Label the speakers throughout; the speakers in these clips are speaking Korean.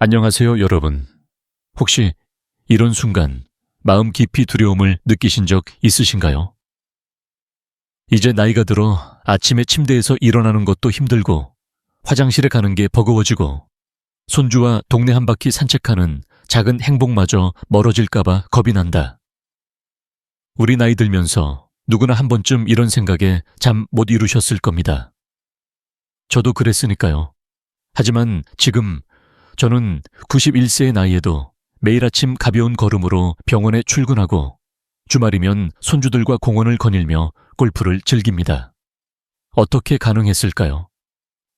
Speaker 1: 안녕하세요, 여러분. 혹시 이런 순간 마음 깊이 두려움을 느끼신 적 있으신가요? 이제 나이가 들어 아침에 침대에서 일어나는 것도 힘들고 화장실에 가는 게 버거워지고 손주와 동네 한 바퀴 산책하는 작은 행복마저 멀어질까봐 겁이 난다. 우리 나이 들면서 누구나 한 번쯤 이런 생각에 잠 못 이루셨을 겁니다. 저도 그랬으니까요. 하지만 지금 저는 91세의 나이에도 매일 아침 가벼운 걸음으로 병원에 출근하고 주말이면 손주들과 공원을 거닐며 골프를 즐깁니다. 어떻게 가능했을까요?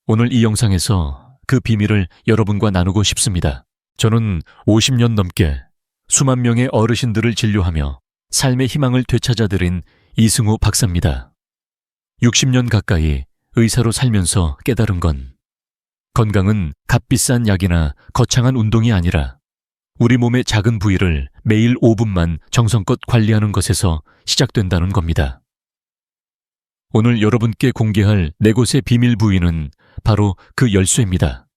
Speaker 1: 오늘 이 영상에서 그 비밀을 여러분과 나누고 싶습니다. 저는 50년 넘게 수만 명의 어르신들을 진료하며 삶의 희망을 되찾아드린 이승우 박사입니다. 60년 가까이 의사로 살면서 깨달은 건 건강은 값비싼 약이나 거창한 운동이 아니라 우리 몸의 작은 부위를 매일 5분만 정성껏 관리하는 것에서 시작된다는 겁니다. 오늘 여러분께 공개할 4곳의 비밀 부위는 바로 그 열쇠입니다.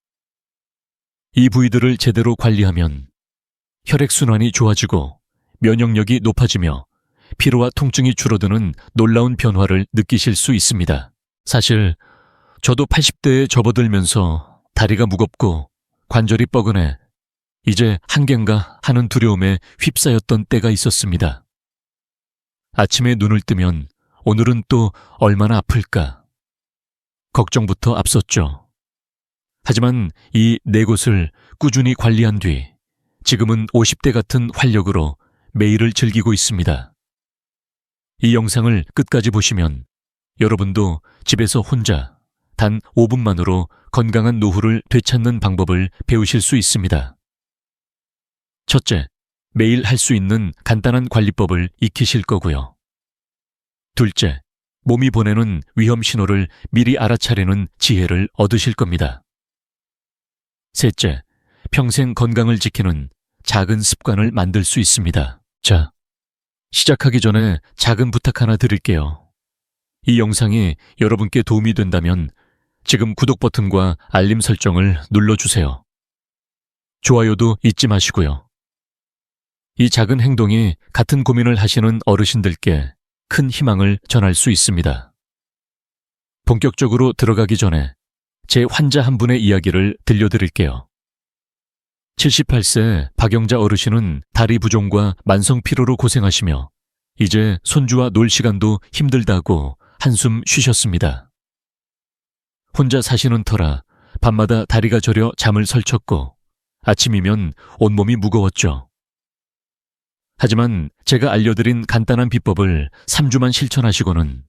Speaker 1: 이 부위들을 제대로 관리하면 혈액순환이 좋아지고 면역력이 높아지며 피로와 통증이 줄어드는 놀라운 변화를 느끼실 수 있습니다. 사실 저도 80대에 접어들면서 다리가 무겁고 관절이 뻐근해 이제 한계인가 하는 두려움에 휩싸였던 때가 있었습니다. 아침에 눈을 뜨면 오늘은 또 얼마나 아플까? 걱정부터 앞섰죠. 하지만 이 4곳을 꾸준히 관리한 뒤 지금은 50대 같은 활력으로 매일을 즐기고 있습니다. 이 영상을 끝까지 보시면 여러분도 집에서 혼자 단 5분만으로 건강한 노후를 되찾는 방법을 배우실 수 있습니다. 첫째, 매일 할 수 있는 간단한 관리법을 익히실 거고요. 둘째, 몸이 보내는 위험 신호를 미리 알아차리는 지혜를 얻으실 겁니다. 셋째, 평생 건강을 지키는 작은 습관을 만들 수 있습니다. 자, 시작하기 전에 작은 부탁 하나 드릴게요. 이 영상이 여러분께 도움이 된다면 지금 구독 버튼과 알림 설정을 눌러주세요. 좋아요도 잊지 마시고요. 이 작은 행동이 같은 고민을 하시는 어르신들께 큰 희망을 전할 수 있습니다. 본격적으로 들어가기 전에 제 환자 한 분의 이야기를 들려드릴게요. 78세 박영자 어르신은 다리 부종과 만성 피로로 고생하시며 이제 손주와 놀 시간도 힘들다고 한숨 쉬셨습니다. 혼자 사시는 터라 밤마다 다리가 저려 잠을 설쳤고 아침이면 온몸이 무거웠죠. 하지만 제가 알려드린 간단한 비법을 3주만 실천하시고는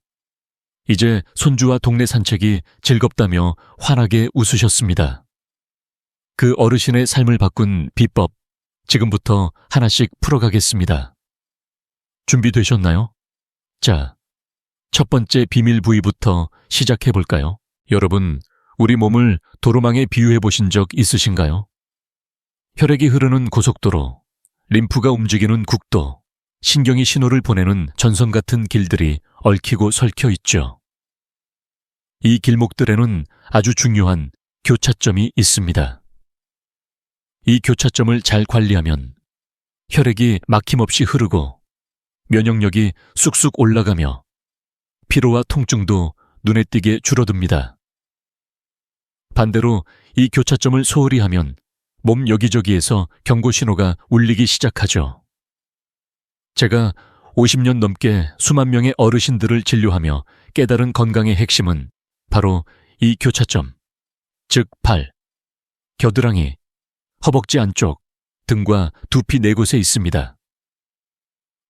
Speaker 1: 이제 손주와 동네 산책이 즐겁다며 환하게 웃으셨습니다. 그 어르신의 삶을 바꾼 비법, 지금부터 하나씩 풀어가겠습니다. 준비되셨나요? 자, 첫 번째 비밀 부위부터 시작해볼까요? 여러분, 우리 몸을 도로망에 비유해 보신 적 있으신가요? 혈액이 흐르는 고속도로, 림프가 움직이는 국도, 신경이 신호를 보내는 전선 같은 길들이 얽히고 설켜 있죠. 이 길목들에는 아주 중요한 교차점이 있습니다. 이 교차점을 잘 관리하면 혈액이 막힘없이 흐르고 면역력이 쑥쑥 올라가며 피로와 통증도 눈에 띄게 줄어듭니다. 반대로 이 교차점을 소홀히 하면 몸 여기저기에서 경고 신호가 울리기 시작하죠. 제가 50년 넘게 수만 명의 어르신들을 진료하며 깨달은 건강의 핵심은 바로 이 교차점, 즉 발, 겨드랑이, 허벅지 안쪽, 등과 두피 4곳에 있습니다.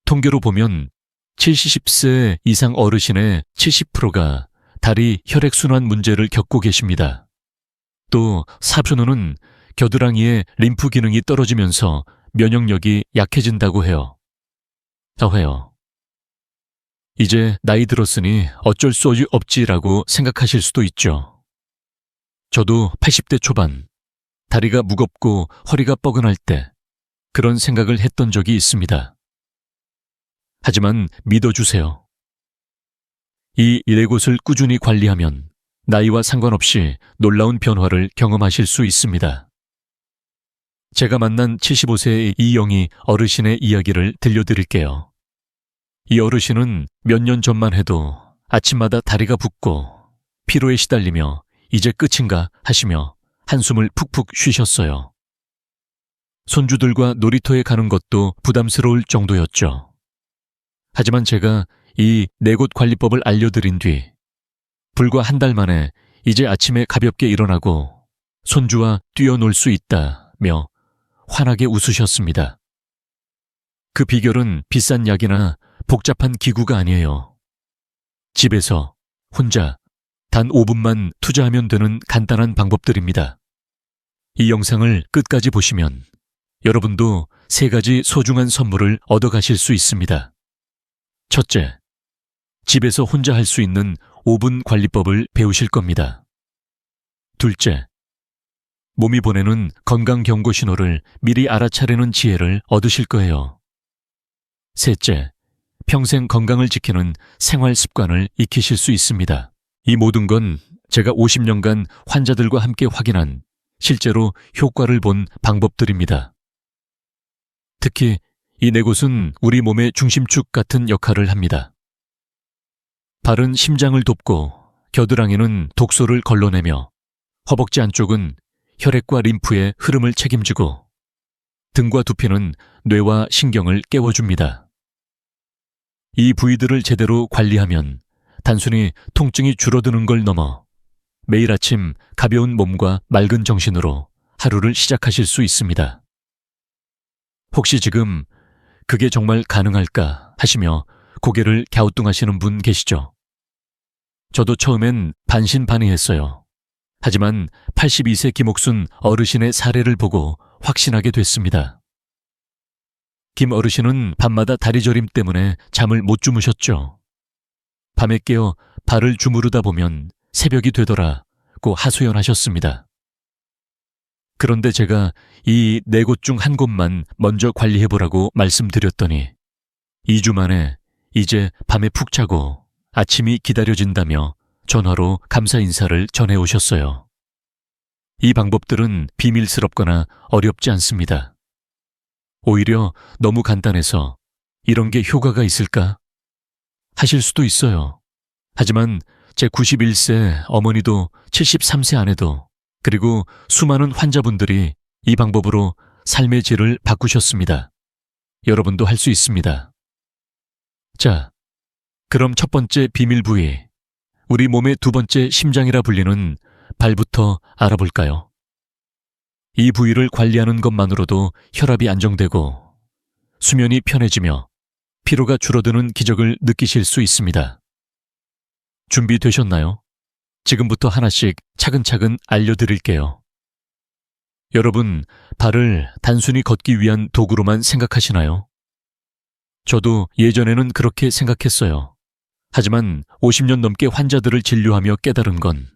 Speaker 1: 통계로 보면 70세 이상 어르신의 70%가 다리 혈액순환 문제를 겪고 계십니다. 또 사촌우는 겨드랑이의 림프 기능이 떨어지면서 면역력이 약해진다고 해요. 이제 나이 들었으니 어쩔 수 없지라고 생각하실 수도 있죠. 저도 80대 초반, 다리가 무겁고 허리가 뻐근할 때 그런 생각을 했던 적이 있습니다. 하지만 믿어주세요. 이 4곳을 꾸준히 관리하면 나이와 상관없이 놀라운 변화를 경험하실 수 있습니다. 제가 만난 75세의 이영희 어르신의 이야기를 들려드릴게요. 이 어르신은 몇 년 전만 해도 아침마다 다리가 붓고 피로에 시달리며 이제 끝인가 하시며 한숨을 푹푹 쉬셨어요. 손주들과 놀이터에 가는 것도 부담스러울 정도였죠. 하지만 제가 이 4곳 관리법을 알려드린 뒤 불과 한 달 만에 이제 아침에 가볍게 일어나고 손주와 뛰어놀 수 있다며 환하게 웃으셨습니다. 그 비결은 비싼 약이나 복잡한 기구가 아니에요. 집에서 혼자 단 5분만 투자하면 되는 간단한 방법들입니다. 이 영상을 끝까지 보시면 여러분도 3가지 소중한 선물을 얻어가실 수 있습니다. 첫째, 집에서 혼자 할 수 있는 5분 관리법을 배우실 겁니다. 둘째, 몸이 보내는 건강 경고 신호를 미리 알아차리는 지혜를 얻으실 거예요. 셋째, 평생 건강을 지키는 생활 습관을 익히실 수 있습니다. 이 모든 건 제가 50년간 환자들과 함께 확인한 실제로 효과를 본 방법들입니다. 특히 이 4곳은 우리 몸의 중심축 같은 역할을 합니다. 발은 심장을 돕고 겨드랑이는 독소를 걸러내며 허벅지 안쪽은 혈액과 림프의 흐름을 책임지고 등과 두피는 뇌와 신경을 깨워줍니다. 이 부위들을 제대로 관리하면 단순히 통증이 줄어드는 걸 넘어 매일 아침 가벼운 몸과 맑은 정신으로 하루를 시작하실 수 있습니다. 혹시 지금 그게 정말 가능할까 하시며 고개를 갸우뚱하시는 분 계시죠? 저도 처음엔 반신반의했어요. 하지만 82세 김옥순 어르신의 사례를 보고 확신하게 됐습니다. 김 어르신은 밤마다 다리 저림 때문에 잠을 못 주무셨죠. 밤에 깨어 발을 주무르다 보면 새벽이 되더라고 하소연하셨습니다. 그런데 제가 이 4곳 중 한 곳만 먼저 관리해보라고 말씀드렸더니 2주 만에 이제 밤에 푹 자고 아침이 기다려진다며 전화로 감사 인사를 전해오셨어요. 이 방법들은 비밀스럽거나 어렵지 않습니다. 오히려 너무 간단해서 이런 게 효과가 있을까? 하실 수도 있어요. 하지만 제 91세 어머니도 73세 아내도 그리고 수많은 환자분들이 이 방법으로 삶의 질을 바꾸셨습니다. 여러분도 할 수 있습니다. 자, 그럼 첫 번째 비밀 부위, 우리 몸의 2번째 심장이라 불리는 발부터 알아볼까요? 이 부위를 관리하는 것만으로도 혈압이 안정되고 수면이 편해지며 피로가 줄어드는 기적을 느끼실 수 있습니다. 준비되셨나요? 지금부터 하나씩 차근차근 알려드릴게요. 여러분, 발을 단순히 걷기 위한 도구로만 생각하시나요? 저도 예전에는 그렇게 생각했어요. 하지만 50년 넘게 환자들을 진료하며 깨달은 건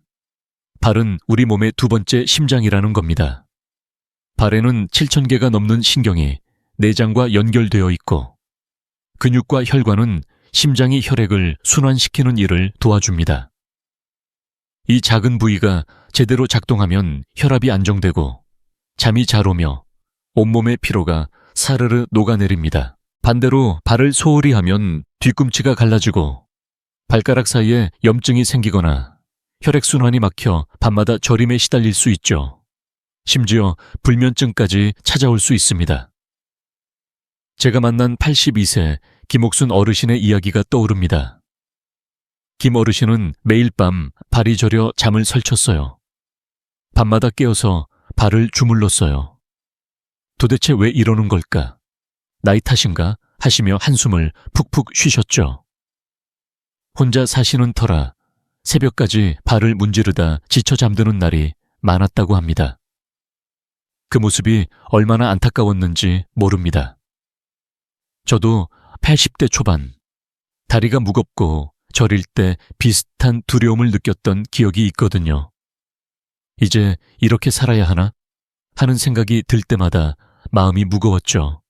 Speaker 1: 발은 우리 몸의 2번째 심장이라는 겁니다. 발에는 7,000개가 넘는 신경이 내장과 연결되어 있고 근육과 혈관은 심장이 혈액을 순환시키는 일을 도와줍니다. 이 작은 부위가 제대로 작동하면 혈압이 안정되고 잠이 잘 오며 온몸의 피로가 사르르 녹아내립니다. 반대로 발을 소홀히 하면 뒤꿈치가 갈라지고 발가락 사이에 염증이 생기거나 혈액순환이 막혀 밤마다 저림에 시달릴 수 있죠. 심지어 불면증까지 찾아올 수 있습니다. 제가 만난 82세 김옥순 어르신의 이야기가 떠오릅니다. 김 어르신은 매일 밤 발이 저려 잠을 설쳤어요. 밤마다 깨어서 발을 주물렀어요. 도대체 왜 이러는 걸까? 나이 탓인가? 하시며 한숨을 푹푹 쉬셨죠. 혼자 사시는 터라 새벽까지 발을 문지르다 지쳐 잠드는 날이 많았다고 합니다. 그 모습이 얼마나 안타까웠는지 모릅니다. 저도 80대 초반, 다리가 무겁고 저릴 때 비슷한 두려움을 느꼈던 기억이 있거든요. 이제 이렇게 살아야 하나? 하는 생각이 들 때마다 마음이 무거웠죠.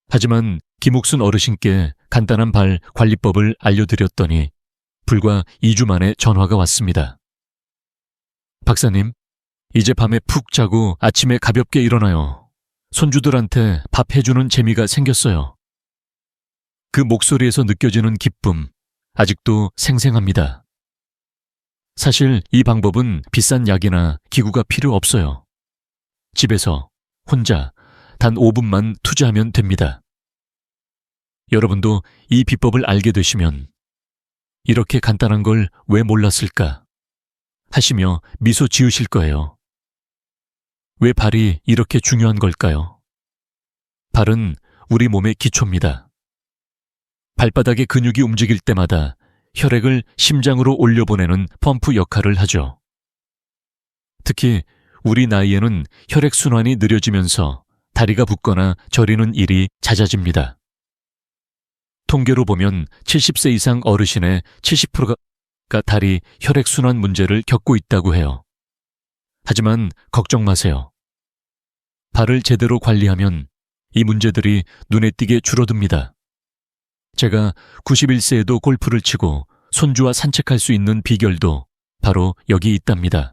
Speaker 1: 하지만 김옥순 어르신께 간단한 발 관리법을 알려드렸더니 불과 2주 만에 전화가 왔습니다. 박사님, 이제 밤에 푹 자고 아침에 가볍게 일어나요. 손주들한테 밥 해주는 재미가 생겼어요. 그 목소리에서 느껴지는 기쁨, 아직도 생생합니다. 사실 이 방법은 비싼 약이나 기구가 필요 없어요. 집에서 혼자 단 5분만 투자하면 됩니다. 여러분도 이 비법을 알게 되시면 이렇게 간단한 걸 왜 몰랐을까 하시며 미소 지으실 거예요. 왜 발이 이렇게 중요한 걸까요? 발은 우리 몸의 기초입니다. 발바닥의 근육이 움직일 때마다 혈액을 심장으로 올려보내는 펌프 역할을 하죠. 특히 우리 나이에는 혈액순환이 느려지면서 다리가 붓거나 저리는 일이 잦아집니다. 통계로 보면 70세 이상 어르신의 70%가 다리 혈액순환 문제를 겪고 있다고 해요. 하지만 걱정 마세요. 발을 제대로 관리하면 이 문제들이 눈에 띄게 줄어듭니다. 제가 91세에도 골프를 치고 손주와 산책할 수 있는 비결도 바로 여기 있답니다.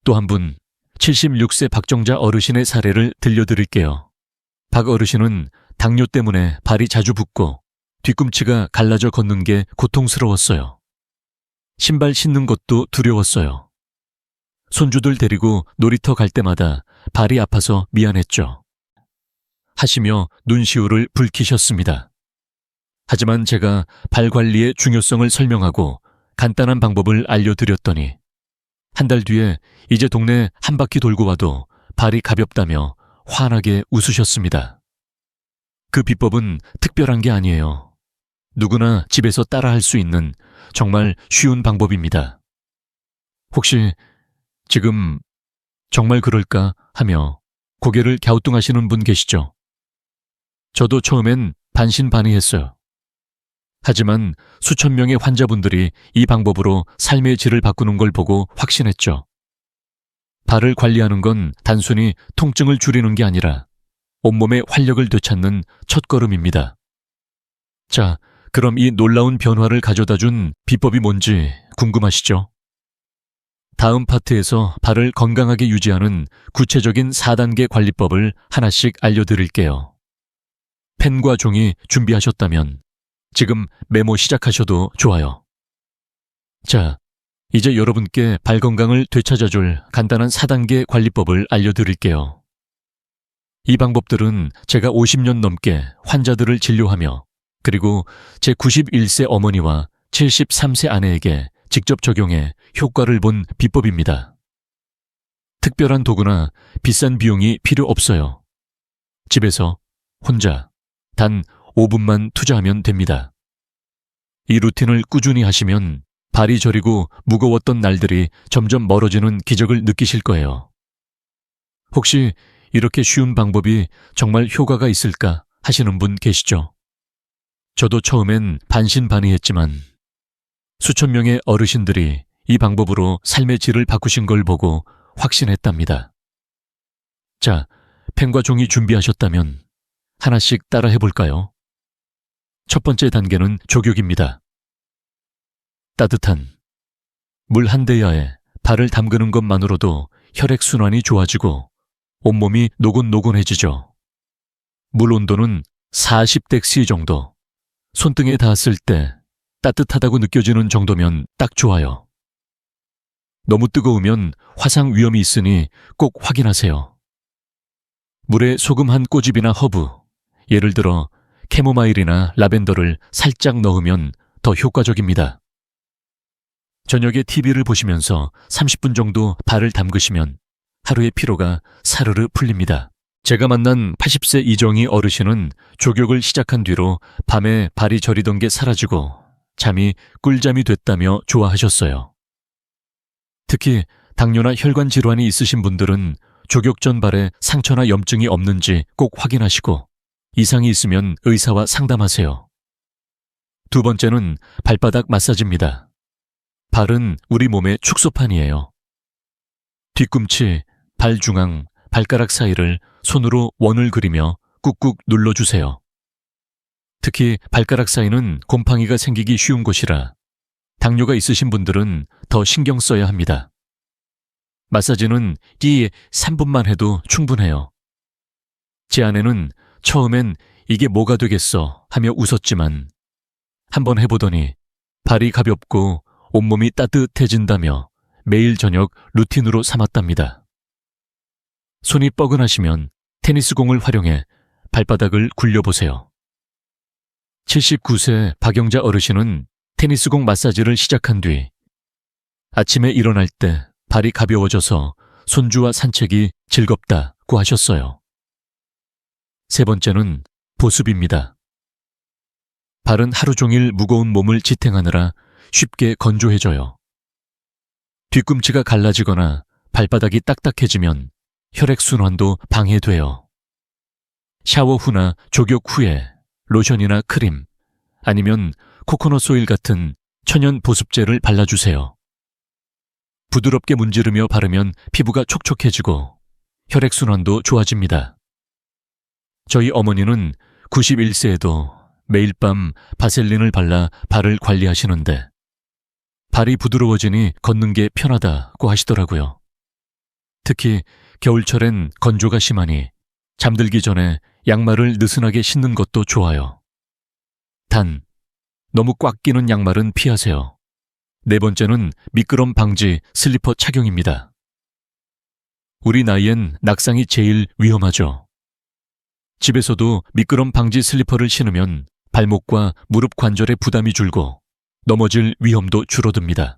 Speaker 1: 또 한 분, 76세 박정자 어르신의 사례를 들려드릴게요. 박 어르신은 당뇨 때문에 발이 자주 붓고 뒤꿈치가 갈라져 걷는 게 고통스러웠어요. 신발 신는 것도 두려웠어요. 손주들 데리고 놀이터 갈 때마다 발이 아파서 미안했죠. 하시며 눈시울을 붉히셨습니다. 하지만 제가 발 관리의 중요성을 설명하고 간단한 방법을 알려드렸더니 한 달 뒤에 이제 동네 한 바퀴 돌고 와도 발이 가볍다며 환하게 웃으셨습니다. 그 비법은 특별한 게 아니에요. 누구나 집에서 따라할 수 있는 정말 쉬운 방법입니다. 혹시 지금 정말 그럴까 하며 고개를 갸우뚱하시는 분 계시죠? 저도 처음엔 반신반의했어요. 하지만 수천 명의 환자분들이 이 방법으로 삶의 질을 바꾸는 걸 보고 확신했죠. 발을 관리하는 건 단순히 통증을 줄이는 게 아니라 온몸의 활력을 되찾는 첫걸음입니다. 자, 그럼 이 놀라운 변화를 가져다 준 비법이 뭔지 궁금하시죠? 다음 파트에서 발을 건강하게 유지하는 구체적인 4단계 관리법을 하나씩 알려드릴게요. 펜과 종이 준비하셨다면 지금 메모 시작하셔도 좋아요. 자, 이제 여러분께 발 건강을 되찾아줄 간단한 4단계 관리법을 알려드릴게요. 이 방법들은 제가 50년 넘게 환자들을 진료하며 그리고 제 91세 어머니와 73세 아내에게 직접 적용해 효과를 본 비법입니다. 특별한 도구나 비싼 비용이 필요 없어요. 집에서 혼자 단 5분만 투자하면 됩니다. 이 루틴을 꾸준히 하시면 발이 저리고 무거웠던 날들이 점점 멀어지는 기적을 느끼실 거예요. 혹시 이렇게 쉬운 방법이 정말 효과가 있을까 하시는 분 계시죠? 저도 처음엔 반신반의했지만 수천 명의 어르신들이 이 방법으로 삶의 질을 바꾸신 걸 보고 확신했답니다. 자, 펜과 종이 준비하셨다면 하나씩 따라 해볼까요? 첫 번째 단계는 족욕입니다. 따뜻한 물 한 대야에 발을 담그는 것만으로도 혈액순환이 좋아지고 온몸이 노곤노곤해지죠. 물 온도는 40덱시 정도. 손등에 닿았을 때 따뜻하다고 느껴지는 정도면 딱 좋아요. 너무 뜨거우면 화상 위험이 있으니 꼭 확인하세요. 물에 소금 한 꼬집이나 허브, 예를 들어 캐모마일이나 라벤더를 살짝 넣으면 더 효과적입니다. 저녁에 TV를 보시면서 30분 정도 발을 담그시면 하루의 피로가 사르르 풀립니다. 제가 만난 80세 이정희 어르신은 족욕을 시작한 뒤로 밤에 발이 저리던 게 사라지고 잠이 꿀잠이 됐다며 좋아하셨어요. 특히 당뇨나 혈관 질환이 있으신 분들은 족욕 전 발에 상처나 염증이 없는지 꼭 확인하시고 이상이 있으면 의사와 상담하세요. 두 번째는 발바닥 마사지입니다. 발은 우리 몸의 축소판이에요. 뒤꿈치, 발 중앙, 발가락 사이를 손으로 원을 그리며 꾹꾹 눌러주세요. 특히 발가락 사이는 곰팡이가 생기기 쉬운 곳이라 당뇨가 있으신 분들은 더 신경 써야 합니다. 마사지는 3분만 해도 충분해요. 제 아내는 처음엔 이게 뭐가 되겠어 하며 웃었지만 한번 해보더니 발이 가볍고 온몸이 따뜻해진다며 매일 저녁 루틴으로 삼았답니다. 손이 뻐근하시면 테니스공을 활용해 발바닥을 굴려보세요. 79세 박영자 어르신은 테니스공 마사지를 시작한 뒤 아침에 일어날 때 발이 가벼워져서 손주와 산책이 즐겁다고 하셨어요. 세 번째는 보습입니다. 발은 하루 종일 무거운 몸을 지탱하느라 쉽게 건조해져요. 뒤꿈치가 갈라지거나 발바닥이 딱딱해지면 혈액순환도 방해돼요. 샤워 후나 족욕 후에 로션이나 크림, 아니면 코코넛 오일 같은 천연 보습제를 발라주세요. 부드럽게 문지르며 바르면 피부가 촉촉해지고 혈액순환도 좋아집니다. 저희 어머니는 91세에도 매일 밤 바셀린을 발라 발을 관리하시는데 발이 부드러워지니 걷는 게 편하다고 하시더라고요. 특히 겨울철엔 건조가 심하니 잠들기 전에 양말을 느슨하게 신는 것도 좋아요. 단, 너무 꽉 끼는 양말은 피하세요. 네 번째는 미끄럼 방지 슬리퍼 착용입니다. 우리 나이엔 낙상이 제일 위험하죠. 집에서도 미끄럼 방지 슬리퍼를 신으면 발목과 무릎 관절에 부담이 줄고 넘어질 위험도 줄어듭니다.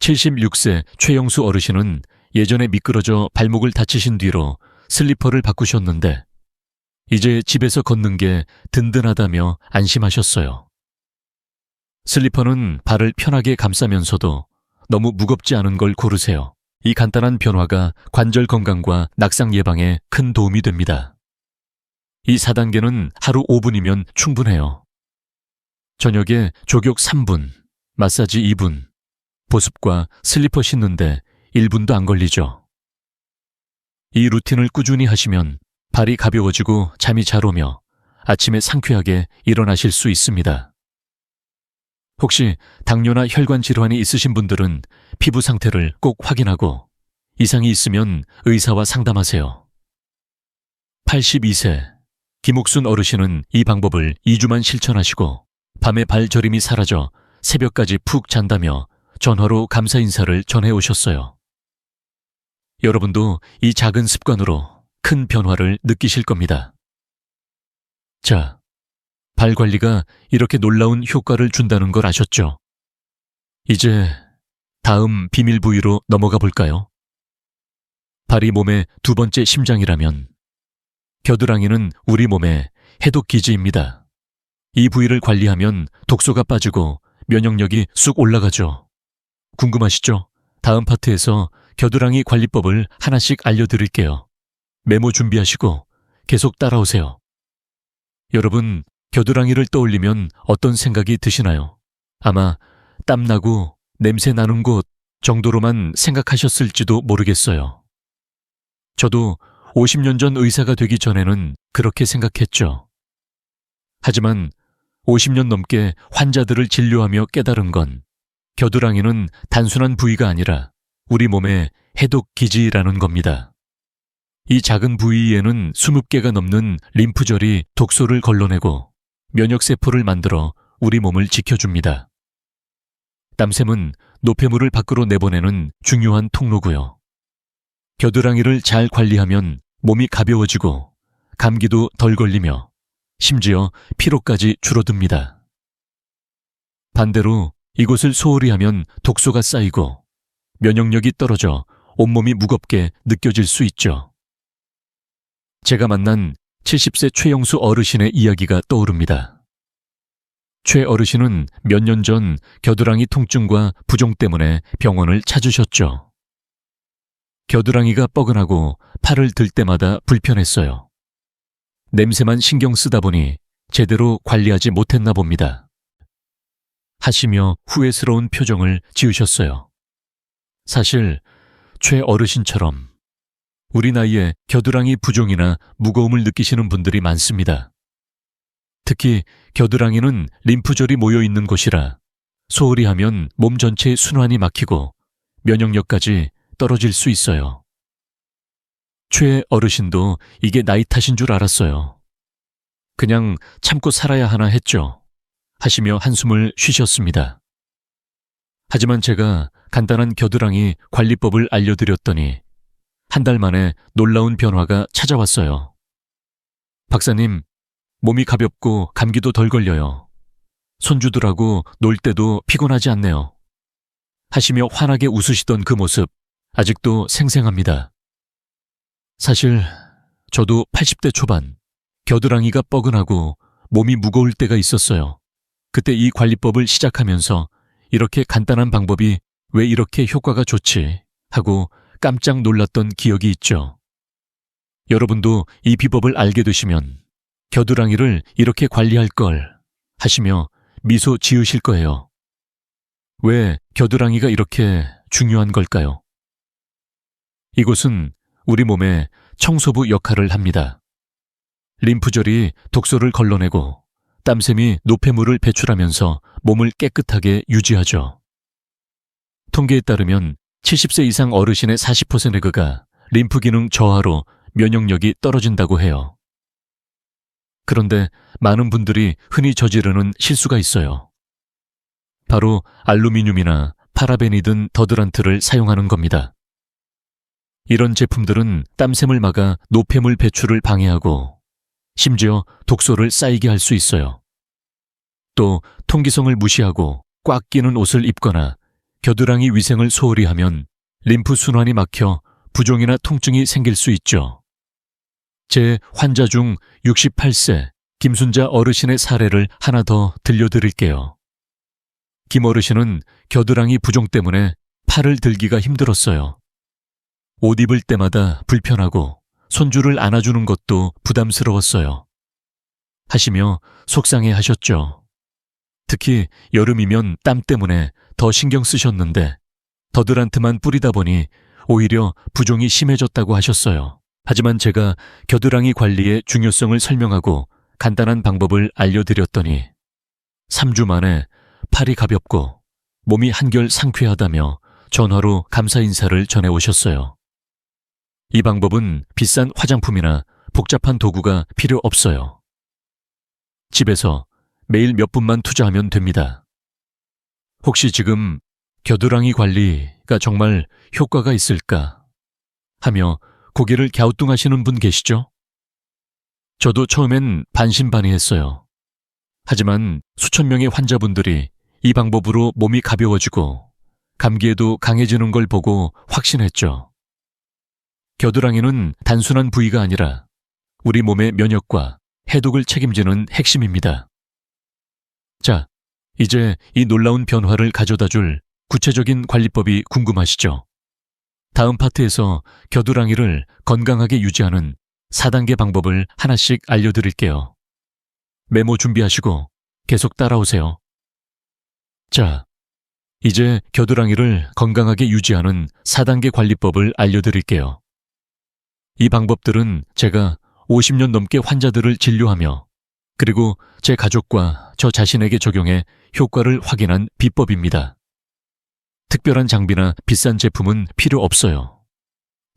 Speaker 1: 76세 최영수 어르신은 예전에 미끄러져 발목을 다치신 뒤로 슬리퍼를 바꾸셨는데 이제 집에서 걷는 게 든든하다며 안심하셨어요. 슬리퍼는 발을 편하게 감싸면서도 너무 무겁지 않은 걸 고르세요. 이 간단한 변화가 관절 건강과 낙상 예방에 큰 도움이 됩니다. 이 4단계는 하루 5분이면 충분해요. 저녁에 족욕 3분, 마사지 2분, 보습과 슬리퍼 신는데 1분도 안 걸리죠. 이 루틴을 꾸준히 하시면 발이 가벼워지고 잠이 잘 오며 아침에 상쾌하게 일어나실 수 있습니다. 혹시 당뇨나 혈관 질환이 있으신 분들은 피부 상태를 꼭 확인하고 이상이 있으면 의사와 상담하세요. 82세 김옥순 어르신은 이 방법을 2주만 실천하시고 밤에 발 저림이 사라져 새벽까지 푹 잔다며 전화로 감사 인사를 전해오셨어요. 여러분도 이 작은 습관으로 큰 변화를 느끼실 겁니다. 자, 발 관리가 이렇게 놀라운 효과를 준다는 걸 아셨죠? 이제 다음 비밀 부위로 넘어가 볼까요? 발이 몸의 두 번째 심장이라면 겨드랑이는 우리 몸의 해독 기지입니다. 이 부위를 관리하면 독소가 빠지고 면역력이 쑥 올라가죠. 궁금하시죠? 다음 파트에서 겨드랑이 관리법을 하나씩 알려드릴게요. 메모 준비하시고 계속 따라오세요. 여러분, 겨드랑이를 떠올리면 어떤 생각이 드시나요? 아마 땀나고 냄새 나는 곳 정도로만 생각하셨을지도 모르겠어요. 저도 50년 전 의사가 되기 전에는 그렇게 생각했죠. 하지만 50년 넘게 환자들을 진료하며 깨달은 건 겨드랑이는 단순한 부위가 아니라 우리 몸의 해독 기지라는 겁니다. 이 작은 부위에는 20개가 넘는 림프절이 독소를 걸러내고 면역세포를 만들어 우리 몸을 지켜줍니다. 땀샘은 노폐물을 밖으로 내보내는 중요한 통로고요. 겨드랑이를 잘 관리하면 몸이 가벼워지고 감기도 덜 걸리며 심지어 피로까지 줄어듭니다. 반대로 이곳을 소홀히 하면 독소가 쌓이고 면역력이 떨어져 온몸이 무겁게 느껴질 수 있죠. 제가 만난 70세 최영수 어르신의 이야기가 떠오릅니다. 최 어르신은 몇 년 전 겨드랑이 통증과 부종 때문에 병원을 찾으셨죠. 겨드랑이가 뻐근하고 팔을 들 때마다 불편했어요. 냄새만 신경 쓰다 보니 제대로 관리하지 못했나 봅니다. 하시며 후회스러운 표정을 지으셨어요. 사실 최 어르신처럼 우리 나이에 겨드랑이 부종이나 무거움을 느끼시는 분들이 많습니다. 특히 겨드랑이는 림프절이 모여있는 곳이라 소홀히 하면 몸 전체의 순환이 막히고 면역력까지 떨어질 수 있어요. 최 어르신도 이게 나이 탓인 줄 알았어요. 그냥 참고 살아야 하나 했죠. 하시며 한숨을 쉬셨습니다. 하지만 제가 간단한 겨드랑이 관리법을 알려드렸더니 한 달 만에 놀라운 변화가 찾아왔어요. 박사님, 몸이 가볍고 감기도 덜 걸려요. 손주들하고 놀 때도 피곤하지 않네요. 하시며 환하게 웃으시던 그 모습 아직도 생생합니다. 사실 저도 80대 초반 겨드랑이가 뻐근하고 몸이 무거울 때가 있었어요. 그때 이 관리법을 시작하면서 이렇게 간단한 방법이 왜 이렇게 효과가 좋지 하고 깜짝 놀랐던 기억이 있죠. 여러분도 이 비법을 알게 되시면 겨드랑이를 이렇게 관리할 걸 하시며 미소 지으실 거예요. 왜 겨드랑이가 이렇게 중요한 걸까요? 이곳은 우리 몸의 청소부 역할을 합니다. 림프절이 독소를 걸러내고 땀샘이 노폐물을 배출하면서 몸을 깨끗하게 유지하죠. 통계에 따르면 70세 이상 어르신의 40%가 림프 기능 저하로 면역력이 떨어진다고 해요. 그런데 많은 분들이 흔히 저지르는 실수가 있어요. 바로 알루미늄이나 파라벤이 든 더드란트를 사용하는 겁니다. 이런 제품들은 땀샘을 막아 노폐물 배출을 방해하고 심지어 독소를 쌓이게 할 수 있어요. 또 통기성을 무시하고 꽉 끼는 옷을 입거나 겨드랑이 위생을 소홀히 하면 림프 순환이 막혀 부종이나 통증이 생길 수 있죠. 제 환자 중 68세 김순자 어르신의 사례를 하나 더 들려드릴게요. 김 어르신은 겨드랑이 부종 때문에 팔을 들기가 힘들었어요. 옷 입을 때마다 불편하고 손주를 안아주는 것도 부담스러웠어요. 하시며 속상해 하셨죠. 특히 여름이면 땀 때문에 더 신경 쓰셨는데 더드란트만 뿌리다 보니 오히려 부종이 심해졌다고 하셨어요. 하지만 제가 겨드랑이 관리의 중요성을 설명하고 간단한 방법을 알려드렸더니 3주 만에 팔이 가볍고 몸이 한결 상쾌하다며 전화로 감사 인사를 전해오셨어요. 이 방법은 비싼 화장품이나 복잡한 도구가 필요 없어요. 집에서 매일 몇 분만 투자하면 됩니다. 혹시 지금 겨드랑이 관리가 정말 효과가 있을까 하며 고개를 갸우뚱하시는 분 계시죠? 저도 처음엔 반신반의했어요. 하지만 수천 명의 환자분들이 이 방법으로 몸이 가벼워지고 감기에도 강해지는 걸 보고 확신했죠. 겨드랑이는 단순한 부위가 아니라 우리 몸의 면역과 해독을 책임지는 핵심입니다. 자, 이제 이 놀라운 변화를 가져다 줄 구체적인 관리법이 궁금하시죠? 다음 파트에서 겨드랑이를 건강하게 유지하는 4단계 방법을 하나씩 알려드릴게요. 메모 준비하시고 계속 따라오세요. 자, 이제 겨드랑이를 건강하게 유지하는 4단계 관리법을 알려드릴게요. 이 방법들은 제가 50년 넘게 환자들을 진료하며 그리고 제 가족과 저 자신에게 적용해 효과를 확인한 비법입니다. 특별한 장비나 비싼 제품은 필요 없어요.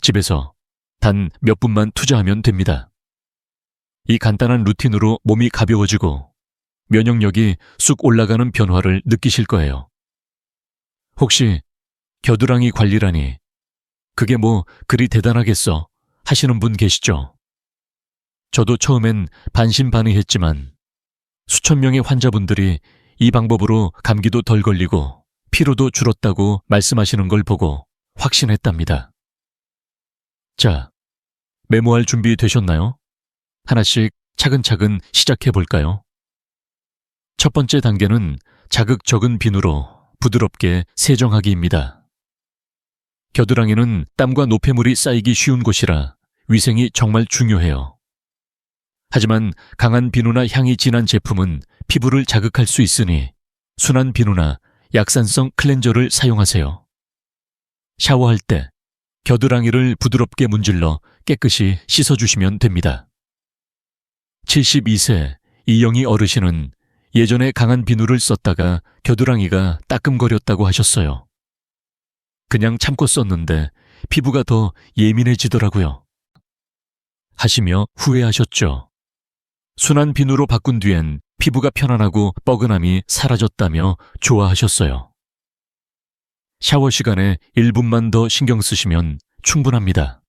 Speaker 1: 집에서 단 몇 분만 투자하면 됩니다. 이 간단한 루틴으로 몸이 가벼워지고 면역력이 쑥 올라가는 변화를 느끼실 거예요. 혹시 겨드랑이 관리라니 그게 뭐 그리 대단하겠어 하시는 분 계시죠? 저도 처음엔 반신반의했지만 수천 명의 환자분들이 이 방법으로 감기도 덜 걸리고 피로도 줄었다고 말씀하시는 걸 보고 확신했답니다. 자, 메모할 준비 되셨나요? 하나씩 차근차근 시작해 볼까요? 첫 번째 단계는 자극 적은 비누로 부드럽게 세정하기입니다. 겨드랑이는 땀과 노폐물이 쌓이기 쉬운 곳이라 위생이 정말 중요해요. 하지만 강한 비누나 향이 진한 제품은 피부를 자극할 수 있으니 순한 비누나 약산성 클렌저를 사용하세요. 샤워할 때 겨드랑이를 부드럽게 문질러 깨끗이 씻어주시면 됩니다. 72세 이영희 어르신은 예전에 강한 비누를 썼다가 겨드랑이가 따끔거렸다고 하셨어요. 그냥 참고 썼는데 피부가 더 예민해지더라고요. 하시며 후회하셨죠. 순한 비누로 바꾼 뒤엔 피부가 편안하고 뻐근함이 사라졌다며 좋아하셨어요. 샤워 시간에 1분만 더 신경 쓰시면 충분합니다.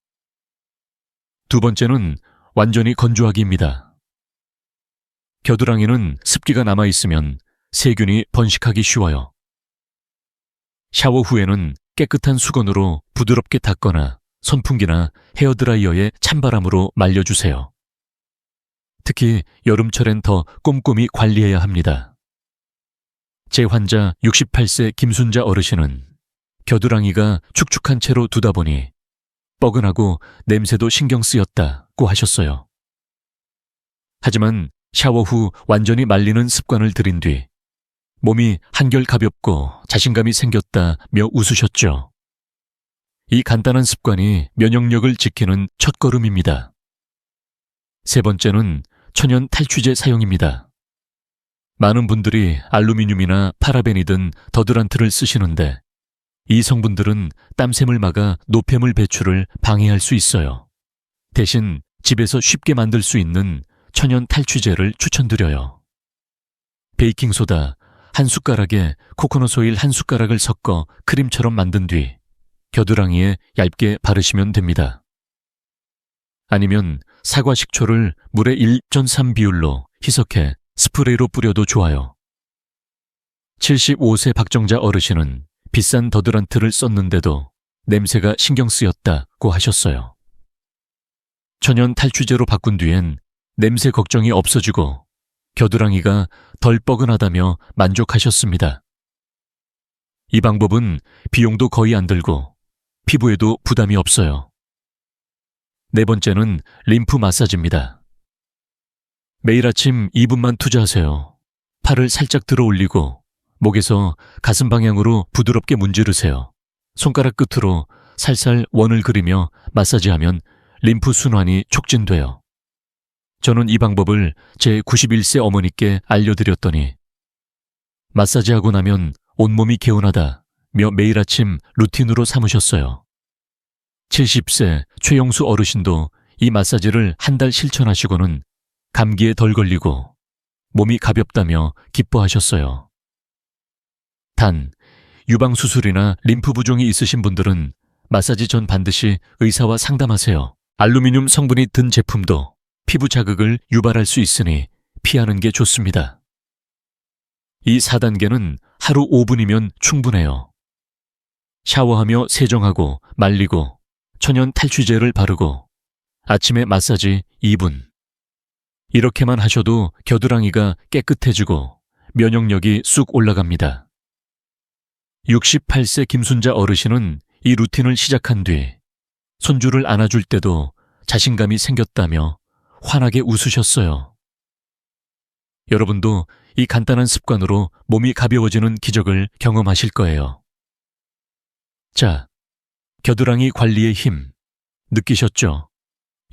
Speaker 1: 두 번째는 완전히 건조하기입니다. 겨드랑이는 습기가 남아있으면 세균이 번식하기 쉬워요. 샤워 후에는 깨끗한 수건으로 부드럽게 닦거나 선풍기나 헤어드라이어에 찬바람으로 말려주세요. 특히 여름철엔 더 꼼꼼히 관리해야 합니다. 제 환자 68세 김순자 어르신은 겨드랑이가 축축한 채로 두다 보니 뻐근하고 냄새도 신경 쓰였다고 하셨어요. 하지만 샤워 후 완전히 말리는 습관을 들인 뒤 몸이 한결 가볍고 자신감이 생겼다며 웃으셨죠. 이 간단한 습관이 면역력을 지키는 첫걸음입니다. 세 번째는 천연 탈취제 사용입니다. 많은 분들이 알루미늄이나 파라벤이든 더드란트를 쓰시는데 이 성분들은 땀샘을 막아 노폐물 배출을 방해할 수 있어요. 대신 집에서 쉽게 만들 수 있는 천연 탈취제를 추천드려요. 베이킹소다 한 숟가락에 코코넛 오일 한 숟가락을 섞어 크림처럼 만든 뒤 겨드랑이에 얇게 바르시면 됩니다. 아니면 사과 식초를 물에 1:3 비율로 희석해 스프레이로 뿌려도 좋아요. 75세 박정자 어르신은 비싼 더드란트를 썼는데도 냄새가 신경 쓰였다고 하셨어요. 천연 탈취제로 바꾼 뒤엔 냄새 걱정이 없어지고 겨드랑이가 덜 뻐근하다며 만족하셨습니다. 이 방법은 비용도 거의 안 들고 피부에도 부담이 없어요. 네 번째는 림프 마사지입니다. 매일 아침 2분만 투자하세요. 팔을 살짝 들어 올리고 목에서 가슴 방향으로 부드럽게 문지르세요. 손가락 끝으로 살살 원을 그리며 마사지하면 림프 순환이 촉진돼요. 저는 이 방법을 제 91세 어머니께 알려드렸더니 마사지하고 나면 온몸이 개운하다며 매일 아침 루틴으로 삼으셨어요. 70세 최영수 어르신도 이 마사지를 한 달 실천하시고는 감기에 덜 걸리고 몸이 가볍다며 기뻐하셨어요. 단, 유방수술이나 림프 부종이 있으신 분들은 마사지 전 반드시 의사와 상담하세요. 알루미늄 성분이 든 제품도 피부 자극을 유발할 수 있으니 피하는 게 좋습니다. 이 4단계는 하루 5분이면 충분해요. 샤워하며 세정하고 말리고 천연 탈취제를 바르고 아침에 마사지 2분. 이렇게만 하셔도 겨드랑이가 깨끗해지고 면역력이 쑥 올라갑니다. 68세 김순자 어르신은 이 루틴을 시작한 뒤 손주를 안아줄 때도 자신감이 생겼다며 환하게 웃으셨어요. 여러분도 이 간단한 습관으로 몸이 가벼워지는 기적을 경험하실 거예요. 자, 겨드랑이 관리의 힘 느끼셨죠?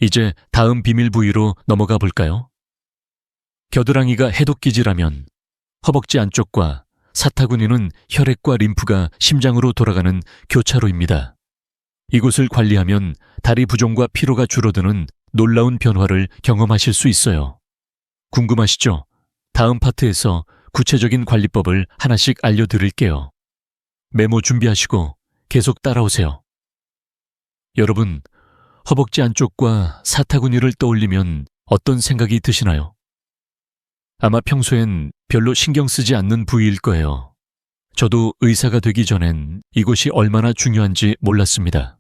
Speaker 1: 이제 다음 비밀 부위로 넘어가 볼까요? 겨드랑이가 해독기지라면 허벅지 안쪽과 사타구니는 혈액과 림프가 심장으로 돌아가는 교차로입니다. 이곳을 관리하면 다리 부종과 피로가 줄어드는 놀라운 변화를 경험하실 수 있어요. 궁금하시죠? 다음 파트에서 구체적인 관리법을 하나씩 알려드릴게요. 메모 준비하시고 계속 따라오세요. 여러분, 허벅지 안쪽과 사타구니를 떠올리면 어떤 생각이 드시나요? 아마 평소엔 별로 신경 쓰지 않는 부위일 거예요. 저도 의사가 되기 전엔 이곳이 얼마나 중요한지 몰랐습니다.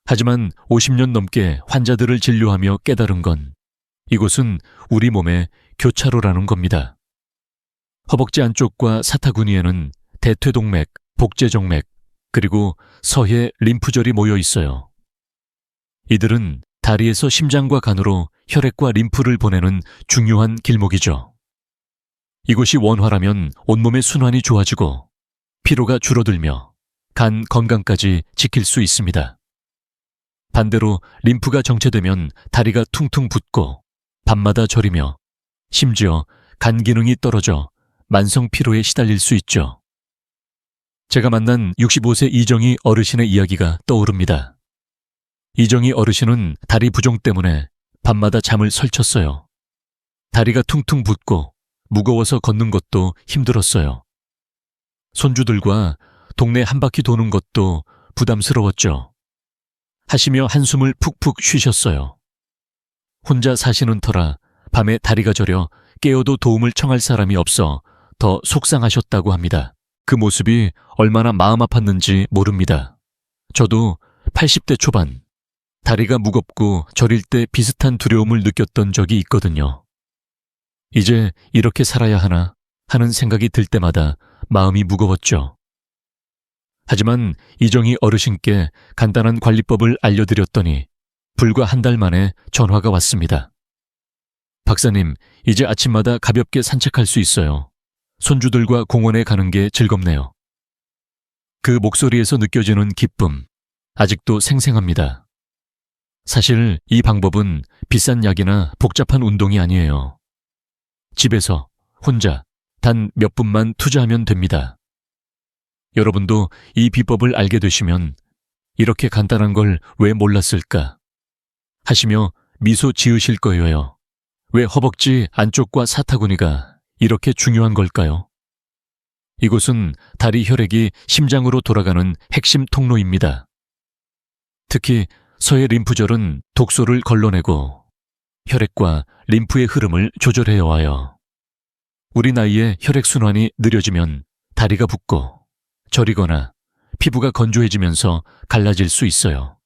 Speaker 1: 하지만 50년 넘게 환자들을 진료하며 깨달은 건 이곳은 우리 몸의 교차로라는 겁니다. 허벅지 안쪽과 사타구니에는 대퇴동맥, 복제정맥, 그리고 서해 림프절이 모여 있어요. 이들은 다리에서 심장과 간으로 혈액과 림프를 보내는 중요한 길목이죠. 이곳이 원활하면 온몸의 순환이 좋아지고 피로가 줄어들며 간 건강까지 지킬 수 있습니다. 반대로 림프가 정체되면 다리가 퉁퉁 붓고 밤마다 저리며 심지어 간 기능이 떨어져 만성 피로에 시달릴 수 있죠. 제가 만난 65세 이정희 어르신의 이야기가 떠오릅니다. 이정희 어르신은 다리 부종 때문에 밤마다 잠을 설쳤어요. 다리가 퉁퉁 붓고 무거워서 걷는 것도 힘들었어요. 손주들과 동네 한 바퀴 도는 것도 부담스러웠죠. 하시며 한숨을 푹푹 쉬셨어요. 혼자 사시는 터라 밤에 다리가 저려 깨어도 도움을 청할 사람이 없어 더 속상하셨다고 합니다. 그 모습이 얼마나 마음 아팠는지 모릅니다. 저도 80대 초반, 다리가 무겁고 저릴 때 비슷한 두려움을 느꼈던 적이 있거든요. 이제 이렇게 살아야 하나 하는 생각이 들 때마다 마음이 무거웠죠. 하지만 이정희 어르신께 간단한 관리법을 알려드렸더니 불과 한 달 만에 전화가 왔습니다. 박사님, 이제 아침마다 가볍게 산책할 수 있어요. 손주들과 공원에 가는 게 즐겁네요. 그 목소리에서 느껴지는 기쁨, 아직도 생생합니다. 사실 이 방법은 비싼 약이나 복잡한 운동이 아니에요. 집에서 혼자 단 몇 분만 투자하면 됩니다. 여러분도 이 비법을 알게 되시면 이렇게 간단한 걸 왜 몰랐을까 하시며 미소 지으실 거예요. 왜 허벅지 안쪽과 사타구니가 이렇게 중요한 걸까요? 이곳은 다리 혈액이 심장으로 돌아가는 핵심 통로입니다. 특히 서해 림프절은 독소를 걸러내고 혈액과 림프의 흐름을 조절해 와요. 우리 나이에 혈액순환이 느려지면 다리가 붓고 저리거나 피부가 건조해지면서 갈라질 수 있어요.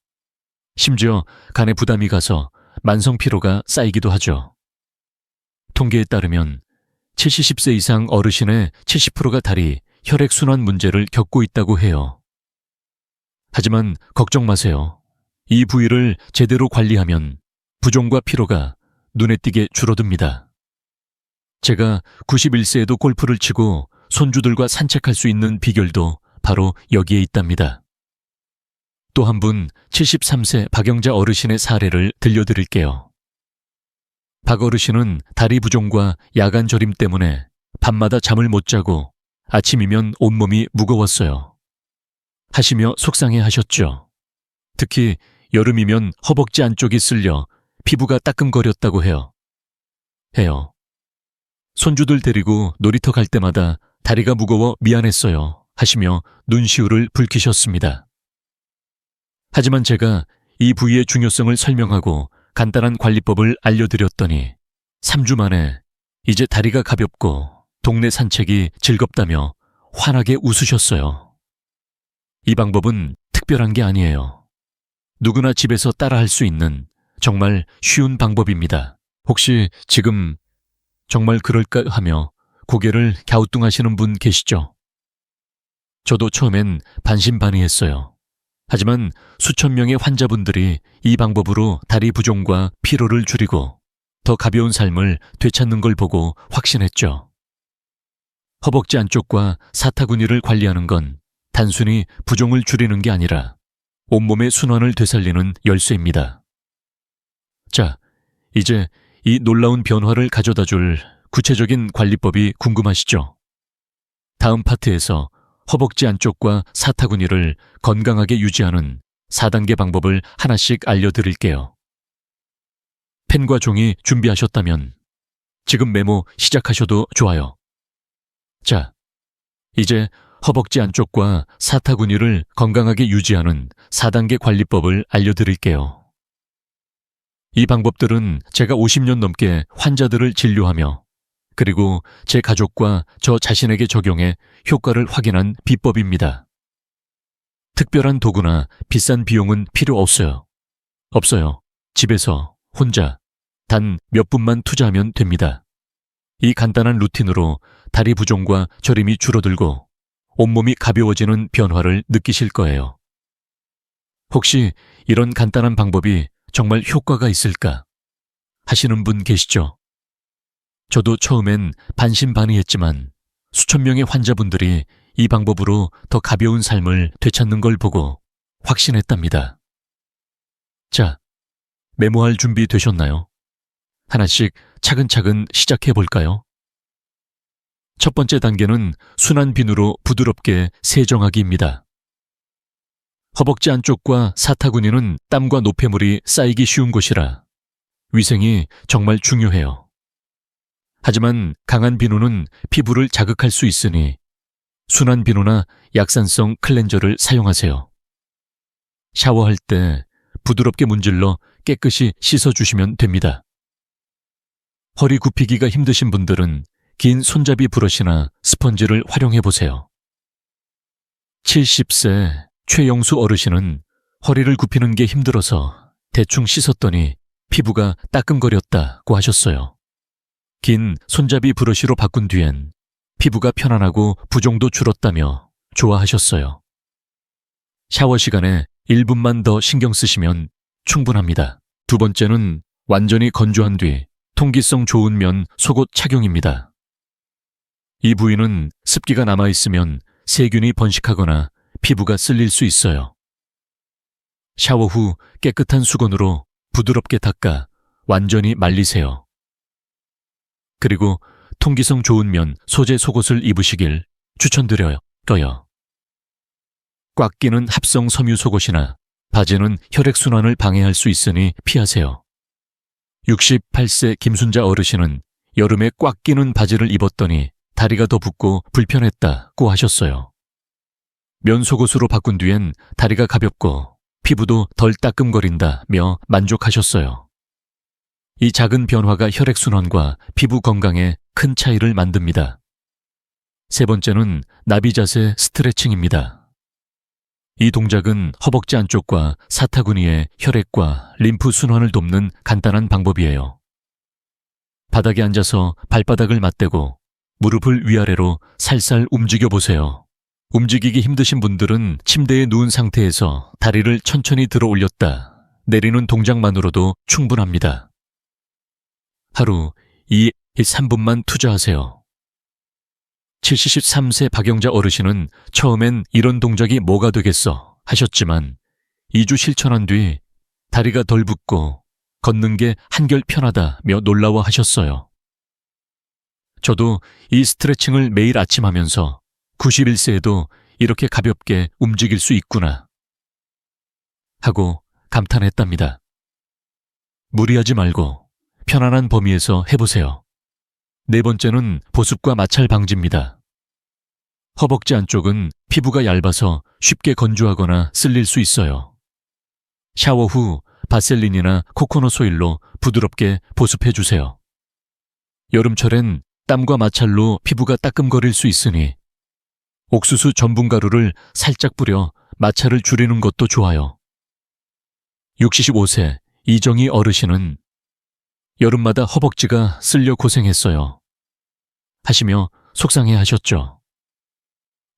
Speaker 1: 심지어 간에 부담이 가서 만성 피로가 쌓이기도 하죠. 통계에 따르면 70세 이상 어르신의 70%가 다리 혈액순환 문제를 겪고 있다고 해요. 하지만 걱정 마세요. 이 부위를 제대로 관리하면 부종과 피로가 눈에 띄게 줄어듭니다. 제가 91세에도 골프를 치고 손주들과 산책할 수 있는 비결도 바로 여기에 있답니다. 또 한 분 73세 박영자 어르신의 사례를 들려드릴게요. 박 어르신은 다리 부종과 야간 저림 때문에 밤마다 잠을 못 자고 아침이면 온몸이 무거웠어요. 하시며 속상해 하셨죠. 특히 여름이면 허벅지 안쪽이 쓸려 피부가 따끔거렸다고 해요. 손주들 데리고 놀이터 갈 때마다 다리가 무거워 미안했어요 하시며 눈시울을 붉히셨습니다. 하지만 제가 이 부위의 중요성을 설명하고 간단한 관리법을 알려드렸더니 3주 만에 이제 다리가 가볍고 동네 산책이 즐겁다며 환하게 웃으셨어요. 이 방법은 특별한 게 아니에요. 누구나 집에서 따라할 수 있는 정말 쉬운 방법입니다. 혹시 지금 정말 그럴까 하며 고개를 갸우뚱하시는 분 계시죠? 저도 처음엔 반신반의했어요. 하지만 수천 명의 환자분들이 이 방법으로 다리 부종과 피로를 줄이고 더 가벼운 삶을 되찾는 걸 보고 확신했죠. 허벅지 안쪽과 사타구니를 관리하는 건 단순히 부종을 줄이는 게 아니라 온몸의 순환을 되살리는 열쇠입니다. 자, 이제 이 놀라운 변화를 가져다 줄 구체적인 관리법이 궁금하시죠? 다음 파트에서 허벅지 안쪽과 사타구니를 건강하게 유지하는 4단계 방법을 하나씩 알려드릴게요. 펜과 종이 준비하셨다면 지금 메모 시작하셔도 좋아요. 자, 이제 허벅지 안쪽과 사타구니를 건강하게 유지하는 4단계 관리법을 알려드릴게요. 이 방법들은 제가 50년 넘게 환자들을 진료하며 그리고 제 가족과 저 자신에게 적용해 효과를 확인한 비법입니다. 특별한 도구나 비싼 비용은 필요 없어요. 집에서 혼자 단 몇 분만 투자하면 됩니다. 이 간단한 루틴으로 다리 부종과 저림이 줄어들고 온몸이 가벼워지는 변화를 느끼실 거예요. 혹시 이런 간단한 방법이 정말 효과가 있을까 하시는 분 계시죠? 저도 처음엔 반신반의했지만 수천 명의 환자분들이 이 방법으로 더 가벼운 삶을 되찾는 걸 보고 확신했답니다. 자, 메모할 준비 되셨나요? 하나씩 차근차근 시작해 볼까요? 첫 번째 단계는 순한 비누로 부드럽게 세정하기입니다. 허벅지 안쪽과 사타구니는 땀과 노폐물이 쌓이기 쉬운 곳이라 위생이 정말 중요해요. 하지만 강한 비누는 피부를 자극할 수 있으니 순한 비누나 약산성 클렌저를 사용하세요. 샤워할 때 부드럽게 문질러 깨끗이 씻어주시면 됩니다. 허리 굽히기가 힘드신 분들은 긴 손잡이 브러쉬나 스펀지를 활용해보세요. 70세 최영수 어르신은 허리를 굽히는 게 힘들어서 대충 씻었더니 피부가 따끔거렸다고 하셨어요. 긴 손잡이 브러쉬로 바꾼 뒤엔 피부가 편안하고 부종도 줄었다며 좋아하셨어요. 샤워 시간에 1분만 더 신경 쓰시면 충분합니다. 두 번째는 완전히 건조한 뒤 통기성 좋은 면 속옷 착용입니다. 이 부위는 습기가 남아있으면 세균이 번식하거나 피부가 쓸릴 수 있어요. 샤워 후 깨끗한 수건으로 부드럽게 닦아 완전히 말리세요. 그리고 통기성 좋은 면 소재 속옷을 입으시길 추천드려요. 꽉 끼는 합성 섬유 속옷이나 바지는 혈액순환을 방해할 수 있으니 피하세요. 68세 김순자 어르신은 여름에 꽉 끼는 바지를 입었더니 다리가 더 붓고 불편했다고 하셨어요. 면 속옷으로 바꾼 뒤엔 다리가 가볍고 피부도 덜 따끔거린다며 만족하셨어요. 이 작은 변화가 혈액순환과 피부 건강에 큰 차이를 만듭니다. 세 번째는 나비 자세 스트레칭입니다. 이 동작은 허벅지 안쪽과 사타구니의 혈액과 림프 순환을 돕는 간단한 방법이에요. 바닥에 앉아서 발바닥을 맞대고 무릎을 위아래로 살살 움직여 보세요. 움직이기 힘드신 분들은 침대에 누운 상태에서 다리를 천천히 들어 올렸다 내리는 동작만으로도 충분합니다. 하루 3분만 투자하세요. 73세 박영자 어르신은 처음엔 이런 동작이 뭐가 되겠어 하셨지만 2주 실천한 뒤 다리가 덜 붓고 걷는 게 한결 편하다며 놀라워하셨어요. 저도 이 스트레칭을 매일 아침 하면서 91세에도 이렇게 가볍게 움직일 수 있구나 하고 감탄했답니다. 무리하지 말고 편안한 범위에서 해보세요. 네 번째는 보습과 마찰 방지입니다. 허벅지 안쪽은 피부가 얇아서 쉽게 건조하거나 쓸릴 수 있어요. 샤워 후 바셀린이나 코코넛 오일로 부드럽게 보습해주세요. 여름철엔 땀과 마찰로 피부가 따끔거릴 수 있으니 옥수수 전분가루를 살짝 뿌려 마찰을 줄이는 것도 좋아요. 65세 이정희 어르신은 여름마다 허벅지가 쓸려 고생했어요 하시며 속상해 하셨죠.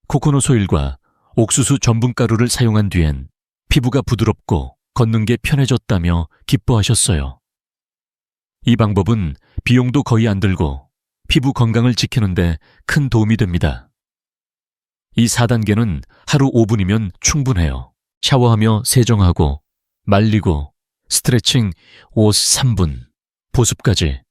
Speaker 1: 코코넛 오일과 옥수수 전분가루를 사용한 뒤엔 피부가 부드럽고 걷는 게 편해졌다며 기뻐하셨어요. 이 방법은 비용도 거의 안 들고 피부 건강을 지키는데 큰 도움이 됩니다. 이 4단계는 하루 5분이면 충분해요. 샤워하며 세정하고 말리고 스트레칭 3분, 보습까지.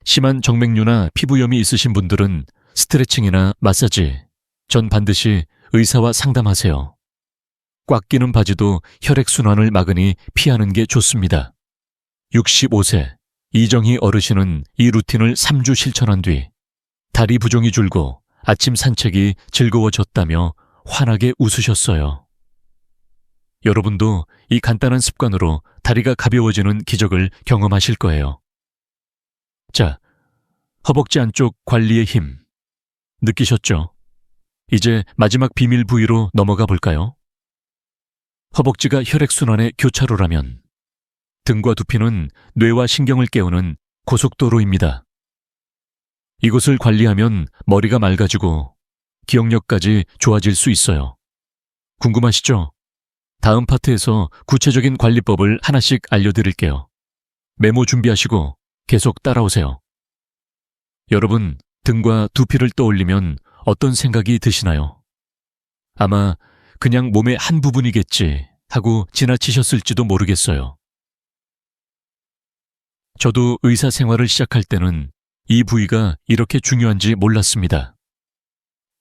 Speaker 1: 심한 정맥류나 피부염이 있으신 분들은 스트레칭이나 마사지 전 반드시 의사와 상담하세요. 꽉 끼는 바지도 혈액순환을 막으니 피하는 게 좋습니다. 65세 이정희 어르신은 이 루틴을 3주 실천한 뒤 다리 부종이 줄고 아침 산책이 즐거워졌다며 환하게 웃으셨어요. 여러분도 이 간단한 습관으로 다리가 가벼워지는 기적을 경험하실 거예요. 자, 허벅지 안쪽 관리의 힘 느끼셨죠? 이제 마지막 비밀 부위로 넘어가 볼까요? 허벅지가 혈액순환의 교차로라면 등과 두피는 뇌와 신경을 깨우는 고속도로입니다. 이곳을 관리하면 머리가 맑아지고 기억력까지 좋아질 수 있어요. 궁금하시죠? 다음 파트에서 구체적인 관리법을 하나씩 알려드릴게요. 메모 준비하시고 계속 따라오세요. 여러분, 등과 두피를 떠올리면 어떤 생각이 드시나요? 아마 그냥 몸의 한 부분이겠지 하고 지나치셨을지도 모르겠어요. 저도 의사 생활을 시작할 때는 이 부위가 이렇게 중요한지 몰랐습니다.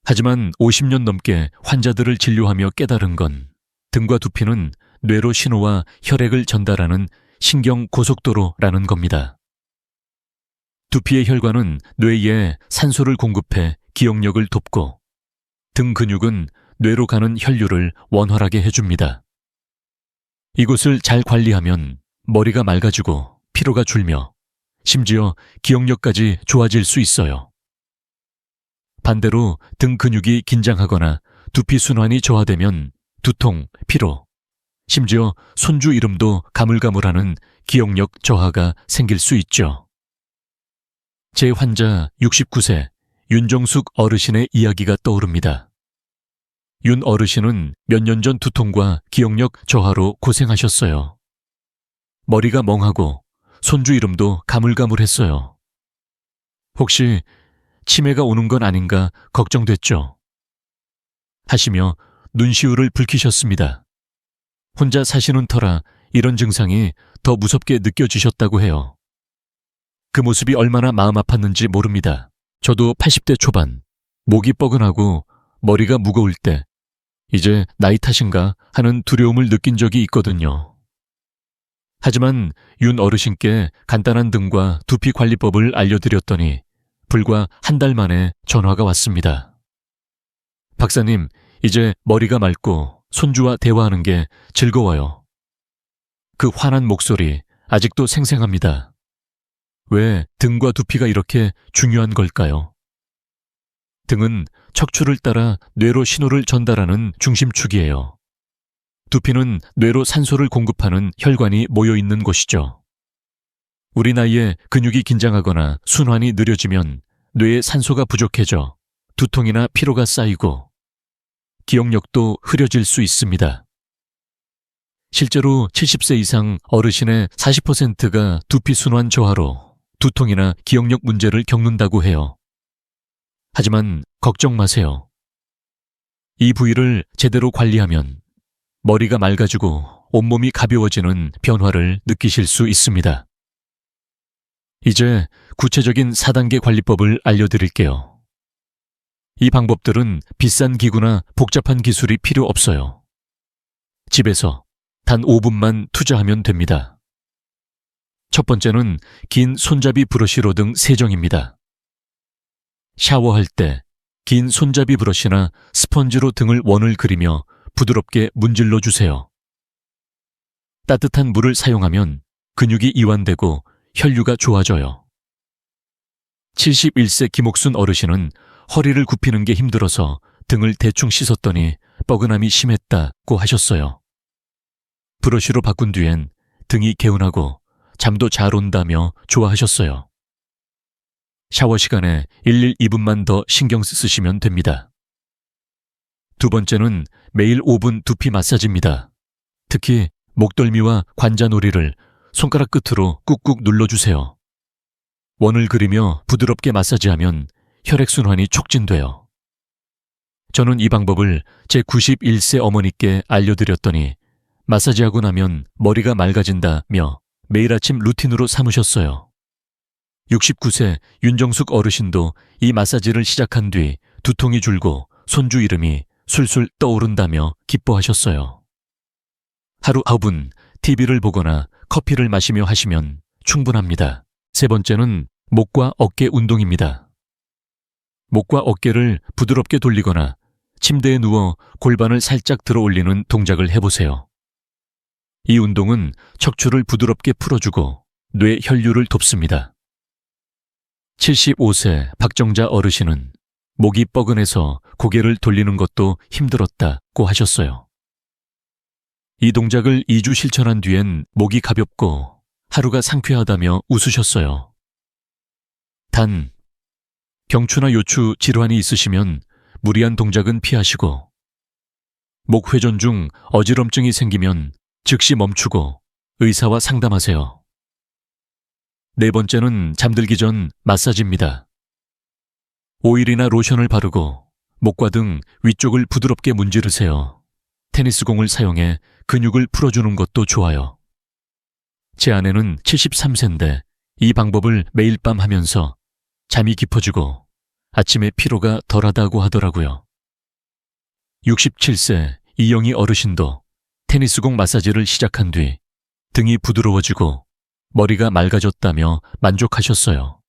Speaker 1: 하지만 50년 넘게 환자들을 진료하며 깨달은 건 등과 두피는 뇌로 신호와 혈액을 전달하는 신경 고속도로라는 겁니다. 두피의 혈관은 뇌에 산소를 공급해 기억력을 돕고 등 근육은 뇌로 가는 혈류를 원활하게 해줍니다. 이곳을 잘 관리하면 머리가 맑아지고 피로가 줄며 심지어 기억력까지 좋아질 수 있어요. 반대로 등 근육이 긴장하거나 두피 순환이 저하되면 두통, 피로, 심지어 손주 이름도 가물가물하는 기억력 저하가 생길 수 있죠. 제 환자 69세 윤정숙 어르신의 이야기가 떠오릅니다. 윤 어르신은 몇 년 전 두통과 기억력 저하로 고생하셨어요. 머리가 멍하고 손주 이름도 가물가물했어요. 혹시 치매가 오는 건 아닌가 걱정됐죠. 하시며 눈시울을 붉히셨습니다. 혼자 사시는 터라 이런 증상이 더 무섭게 느껴지셨다고 해요. 그 모습이 얼마나 마음 아팠는지 모릅니다. 저도 80대 초반, 목이 뻐근하고 머리가 무거울 때 이제 나이 탓인가 하는 두려움을 느낀 적이 있거든요. 하지만 윤 어르신께 간단한 등과 두피 관리법을 알려드렸더니 불과 한 달 만에 전화가 왔습니다. 박사님, 이제 머리가 맑고 손주와 대화하는 게 즐거워요. 그 환한 목소리 아직도 생생합니다. 왜 등과 두피가 이렇게 중요한 걸까요? 등은 척추를 따라 뇌로 신호를 전달하는 중심축이에요. 두피는 뇌로 산소를 공급하는 혈관이 모여 있는 곳이죠. 우리 나이에 근육이 긴장하거나 순환이 느려지면 뇌에 산소가 부족해져 두통이나 피로가 쌓이고 기억력도 흐려질 수 있습니다. 실제로 70세 이상 어르신의 40%가 두피 순환 저하로 두통이나 기억력 문제를 겪는다고 해요. 하지만 걱정 마세요. 이 부위를 제대로 관리하면 머리가 맑아지고 온몸이 가벼워지는 변화를 느끼실 수 있습니다. 이제 구체적인 4단계 관리법을 알려드릴게요. 이 방법들은 비싼 기구나 복잡한 기술이 필요 없어요. 집에서 단 5분만 투자하면 됩니다. 첫 번째는 긴 손잡이 브러쉬로 등 세정입니다. 샤워할 때 긴 손잡이 브러쉬나 스펀지로 등을 원을 그리며 부드럽게 문질러 주세요. 따뜻한 물을 사용하면 근육이 이완되고 혈류가 좋아져요. 71세 김옥순 어르신은 허리를 굽히는 게 힘들어서 등을 대충 씻었더니 뻐근함이 심했다고 하셨어요. 브러쉬로 바꾼 뒤엔 등이 개운하고 잠도 잘 온다며 좋아하셨어요. 샤워 시간에 1, 2분만 더 신경 쓰시면 됩니다. 두 번째는 매일 5분 두피 마사지입니다. 특히 목덜미와 관자놀이를 손가락 끝으로 꾹꾹 눌러주세요. 원을 그리며 부드럽게 마사지하면 혈액순환이 촉진돼요. 저는 이 방법을 제 91세 어머니께 알려드렸더니 마사지하고 나면 머리가 맑아진다며 매일 아침 루틴으로 삼으셨어요. 69세 윤정숙 어르신도 이 마사지를 시작한 뒤 두통이 줄고 손주 이름이 술술 떠오른다며 기뻐하셨어요. 하루 9분 TV를 보거나 커피를 마시며 하시면 충분합니다. 세 번째는 목과 어깨 운동입니다. 목과 어깨를 부드럽게 돌리거나 침대에 누워 골반을 살짝 들어 올리는 동작을 해보세요. 이 운동은 척추를 부드럽게 풀어주고 뇌 혈류를 돕습니다. 75세 박정자 어르신은 목이 뻐근해서 고개를 돌리는 것도 힘들었다고 하셨어요. 이 동작을 2주 실천한 뒤엔 목이 가볍고 하루가 상쾌하다며 웃으셨어요. 단, 경추나 요추 질환이 있으시면 무리한 동작은 피하시고 목 회전 중 어지럼증이 생기면 즉시 멈추고 의사와 상담하세요. 네 번째는 잠들기 전 마사지입니다. 오일이나 로션을 바르고 목과 등 위쪽을 부드럽게 문지르세요. 테니스공을 사용해 근육을 풀어주는 것도 좋아요. 제 아내는 73세인데 이 방법을 매일 밤 하면서 잠이 깊어지고 아침에 피로가 덜하다고 하더라고요. 67세 이영희 어르신도 테니스공 마사지를 시작한 뒤 등이 부드러워지고 머리가 맑아졌다며 만족하셨어요.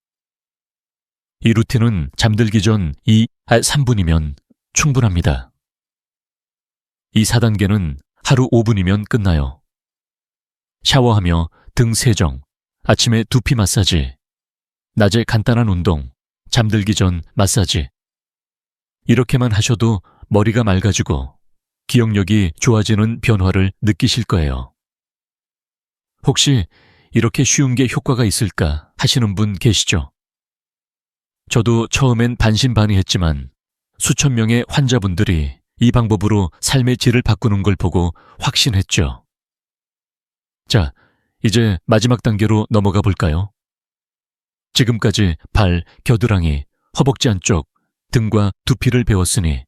Speaker 1: 이 루틴은 잠들기 전 3분이면 충분합니다. 이 4단계는 하루 5분이면 끝나요. 샤워하며 등 세정, 아침에 두피 마사지, 낮에 간단한 운동, 잠들기 전 마사지. 이렇게만 하셔도 머리가 맑아지고 기억력이 좋아지는 변화를 느끼실 거예요. 혹시 이렇게 쉬운 게 효과가 있을까 하시는 분 계시죠? 저도 처음엔 반신반의했지만 수천 명의 환자분들이 이 방법으로 삶의 질을 바꾸는 걸 보고 확신했죠. 자, 이제 마지막 단계로 넘어가 볼까요? 지금까지 발, 겨드랑이, 허벅지 안쪽, 등과 두피를 배웠으니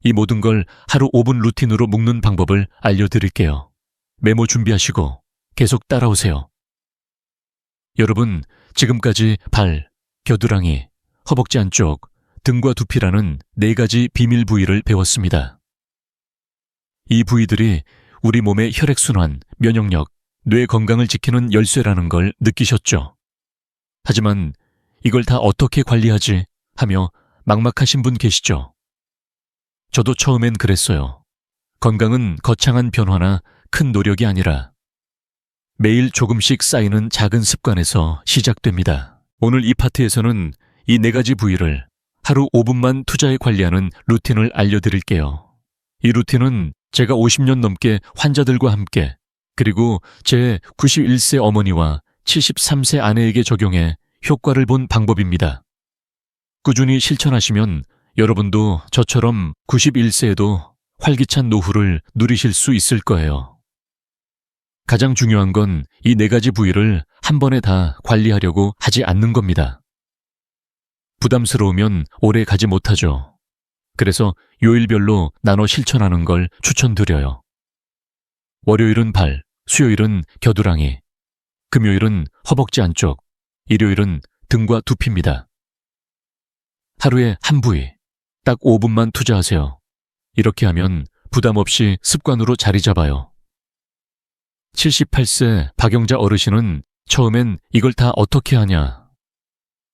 Speaker 1: 이 모든 걸 하루 5분 루틴으로 묶는 방법을 알려드릴게요. 메모 준비하시고 계속 따라오세요. 여러분, 지금까지 발, 겨드랑이, 허벅지 안쪽, 등과 두피라는 4가지 비밀 부위를 배웠습니다. 이 부위들이 우리 몸의 혈액순환, 면역력, 뇌 건강을 지키는 열쇠라는 걸 느끼셨죠? 하지만 이걸 다 어떻게 관리하지 하며 막막하신 분 계시죠? 저도 처음엔 그랬어요. 건강은 거창한 변화나 큰 노력이 아니라 매일 조금씩 쌓이는 작은 습관에서 시작됩니다. 오늘 이 파트에서는 이 4가지 부위를 하루 5분만 투자해 관리하는 루틴을 알려드릴게요. 이 루틴은 제가 50년 넘게 환자들과 함께 그리고 제 91세 어머니와 73세 아내에게 적용해 효과를 본 방법입니다. 꾸준히 실천하시면 여러분도 저처럼 91세에도 활기찬 노후를 누리실 수 있을 거예요. 가장 중요한 건 이 4가지 부위를 한 번에 다 관리하려고 하지 않는 겁니다. 부담스러우면 오래 가지 못하죠. 그래서 요일별로 나눠 실천하는 걸 추천드려요. 월요일은 발, 수요일은 겨드랑이, 금요일은 허벅지 안쪽, 일요일은 등과 두피입니다. 하루에 한 부위, 딱 5분만 투자하세요. 이렇게 하면 부담 없이 습관으로 자리 잡아요. 78세 박영자 어르신은 처음엔 이걸 다 어떻게 하냐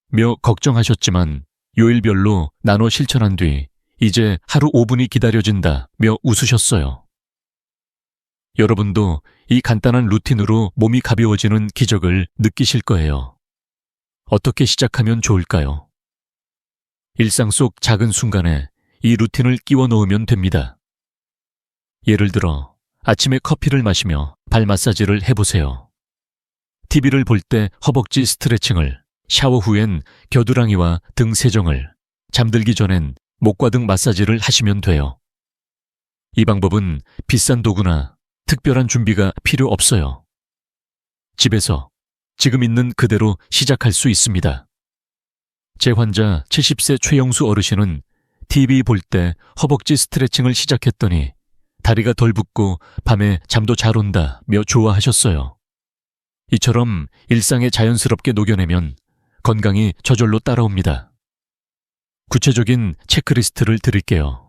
Speaker 1: 며 걱정하셨지만 요일별로 나눠 실천한 뒤 이제 하루 5분이 기다려진다 며 웃으셨어요. 여러분도 이 간단한 루틴으로 몸이 가벼워지는 기적을 느끼실 거예요. 어떻게 시작하면 좋을까요? 일상 속 작은 순간에 이 루틴을 끼워 넣으면 됩니다. 예를 들어 아침에 커피를 마시며 발 마사지를 해보세요. TV를 볼 때 허벅지 스트레칭을, 샤워 후엔 겨드랑이와 등 세정을, 잠들기 전엔 목과 등 마사지를 하시면 돼요. 이 방법은 비싼 도구나 특별한 준비가 필요 없어요. 집에서 지금 있는 그대로 시작할 수 있습니다. 제 환자 70세 최영수 어르신은 TV 볼 때 허벅지 스트레칭을 시작했더니 다리가 덜 붓고 밤에 잠도 잘 온다며 좋아하셨어요. 이처럼 일상에 자연스럽게 녹여내면 건강이 저절로 따라옵니다. 구체적인 체크리스트를 드릴게요.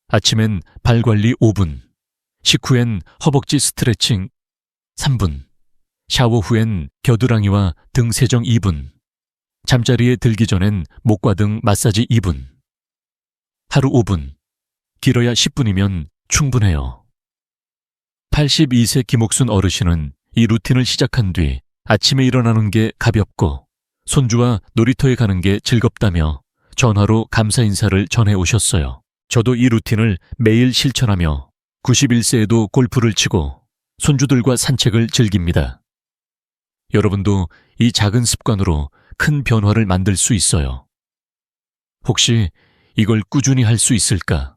Speaker 1: 아침엔 발 관리 5분, 식후엔 허벅지 스트레칭 3분, 샤워 후엔 겨드랑이와 등 세정 2분, 잠자리에 들기 전엔 목과 등 마사지 2분, 하루 5분, 길어야 10분이면 충분해요. 82세 김옥순 어르신은 이 루틴을 시작한 뒤 아침에 일어나는 게 가볍고 손주와 놀이터에 가는 게 즐겁다며 전화로 감사 인사를 전해 오셨어요. 저도 이 루틴을 매일 실천하며 91세에도 골프를 치고 손주들과 산책을 즐깁니다. 여러분도 이 작은 습관으로 큰 변화를 만들 수 있어요. 혹시 이걸 꾸준히 할 수 있을까?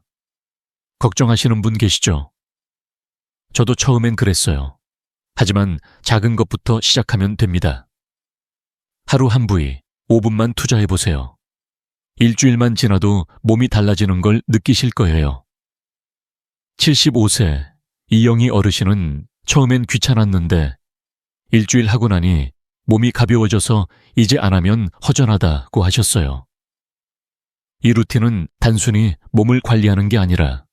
Speaker 1: 걱정하시는 분 계시죠? 저도 처음엔 그랬어요. 하지만 작은 것부터 시작하면 됩니다. 하루 한 부위 5분만 투자해보세요. 일주일만 지나도 몸이 달라지는 걸 느끼실 거예요. 75세 이영희 어르신은 처음엔 귀찮았는데 일주일 하고 나니 몸이 가벼워져서 이제 안 하면 허전하다고 하셨어요. 이 루틴은 단순히 몸을 관리하는 게 아니라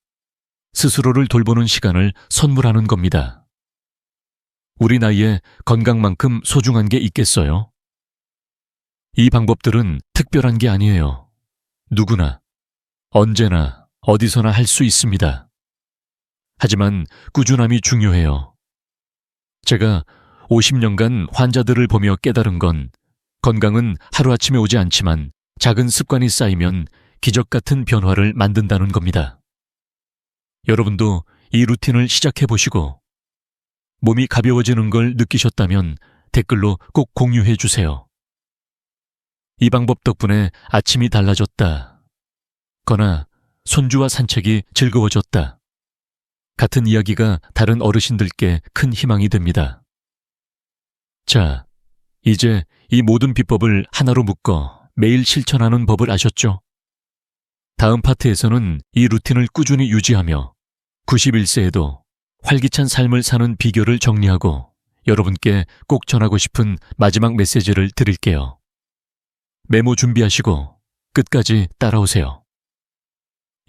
Speaker 1: 스스로를 돌보는 시간을 선물하는 겁니다. 우리 나이에 건강만큼 소중한 게 있겠어요? 이 방법들은 특별한 게 아니에요. 누구나, 언제나, 어디서나 할 수 있습니다. 하지만 꾸준함이 중요해요. 제가 50년간 환자들을 보며 깨달은 건 건강은 하루아침에 오지 않지만 작은 습관이 쌓이면 기적 같은 변화를 만든다는 겁니다. 여러분도 이 루틴을 시작해 보시고 몸이 가벼워지는 걸 느끼셨다면 댓글로 꼭 공유해 주세요. 이 방법 덕분에 아침이 달라졌다. 거나 손주와 산책이 즐거워졌다. 같은 이야기가 다른 어르신들께 큰 희망이 됩니다. 자, 이제 이 모든 비법을 하나로 묶어 매일 실천하는 법을 아셨죠? 다음 파트에서는 이 루틴을 꾸준히 유지하며 91세에도 활기찬 삶을 사는 비결을 정리하고 여러분께 꼭 전하고 싶은 마지막 메시지를 드릴게요. 메모 준비하시고 끝까지 따라오세요.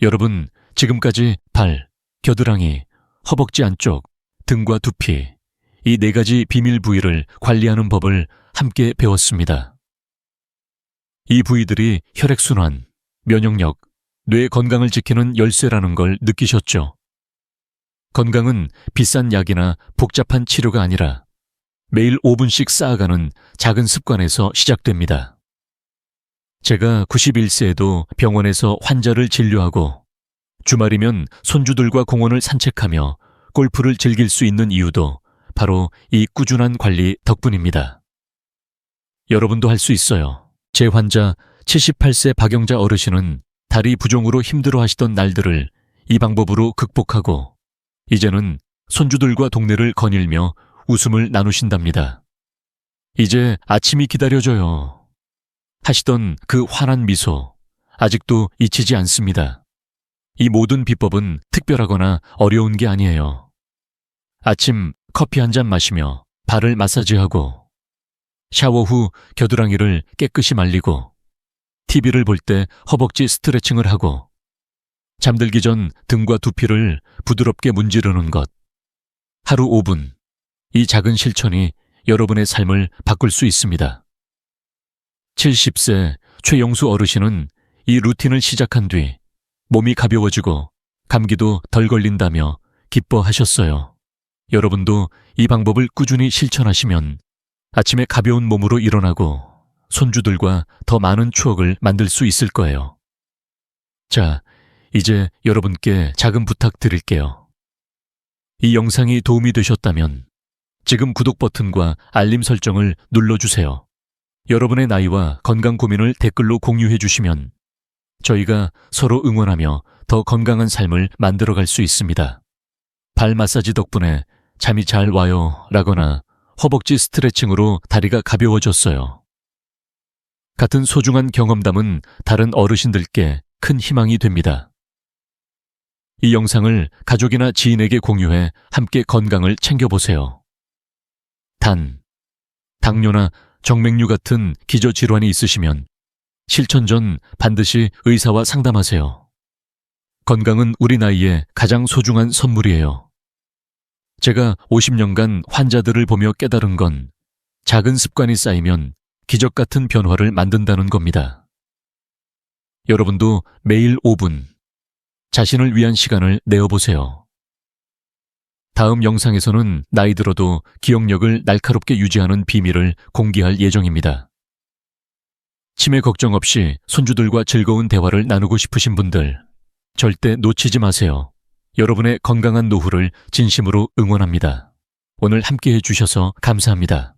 Speaker 1: 여러분, 지금까지 발, 겨드랑이, 허벅지 안쪽, 등과 두피, 이 4가지 비밀 부위를 관리하는 법을 함께 배웠습니다. 이 부위들이 혈액순환, 면역력, 뇌 건강을 지키는 열쇠라는 걸 느끼셨죠? 건강은 비싼 약이나 복잡한 치료가 아니라 매일 5분씩 쌓아가는 작은 습관에서 시작됩니다. 제가 91세에도 병원에서 환자를 진료하고 주말이면 손주들과 공원을 산책하며 골프를 즐길 수 있는 이유도 바로 이 꾸준한 관리 덕분입니다. 여러분도 할 수 있어요. 제 환자 78세 박영자 어르신은 다리 부종으로 힘들어하시던 날들을 이 방법으로 극복하고 이제는 손주들과 동네를 거닐며 웃음을 나누신답니다. 이제 아침이 기다려져요. 하시던 그 환한 미소, 아직도 잊히지 않습니다. 이 모든 비법은 특별하거나 어려운 게 아니에요. 아침 커피 한 잔 마시며 발을 마사지하고, 샤워 후 겨드랑이를 깨끗이 말리고, TV를 볼 때 허벅지 스트레칭을 하고, 잠들기 전 등과 두피를 부드럽게 문지르는 것. 하루 5분, 이 작은 실천이 여러분의 삶을 바꿀 수 있습니다. 70세 최영수 어르신은 이 루틴을 시작한 뒤 몸이 가벼워지고 감기도 덜 걸린다며 기뻐하셨어요. 여러분도 이 방법을 꾸준히 실천하시면 아침에 가벼운 몸으로 일어나고 손주들과 더 많은 추억을 만들 수 있을 거예요. 자, 이제 여러분께 작은 부탁 드릴게요. 이 영상이 도움이 되셨다면 지금 구독 버튼과 알림 설정을 눌러주세요. 여러분의 나이와 건강 고민을 댓글로 공유해 주시면 저희가 서로 응원하며 더 건강한 삶을 만들어갈 수 있습니다. 발 마사지 덕분에 잠이 잘 와요 라거나 허벅지 스트레칭으로 다리가 가벼워졌어요. 같은 소중한 경험담은 다른 어르신들께 큰 희망이 됩니다. 이 영상을 가족이나 지인에게 공유해 함께 건강을 챙겨보세요. 당뇨나 정맥류 같은 기저질환이 있으시면 실천 전 반드시 의사와 상담하세요. 건강은 우리 나이에 가장 소중한 선물이에요. 제가 50년간 환자들을 보며 깨달은 건 작은 습관이 쌓이면 기적 같은 변화를 만든다는 겁니다. 여러분도 매일 5분 자신을 위한 시간을 내어보세요. 다음 영상에서는 나이 들어도 기억력을 날카롭게 유지하는 비밀을 공개할 예정입니다. 치매 걱정 없이 손주들과 즐거운 대화를 나누고 싶으신 분들, 절대 놓치지 마세요. 여러분의 건강한 노후를 진심으로 응원합니다. 오늘 함께해 주셔서 감사합니다.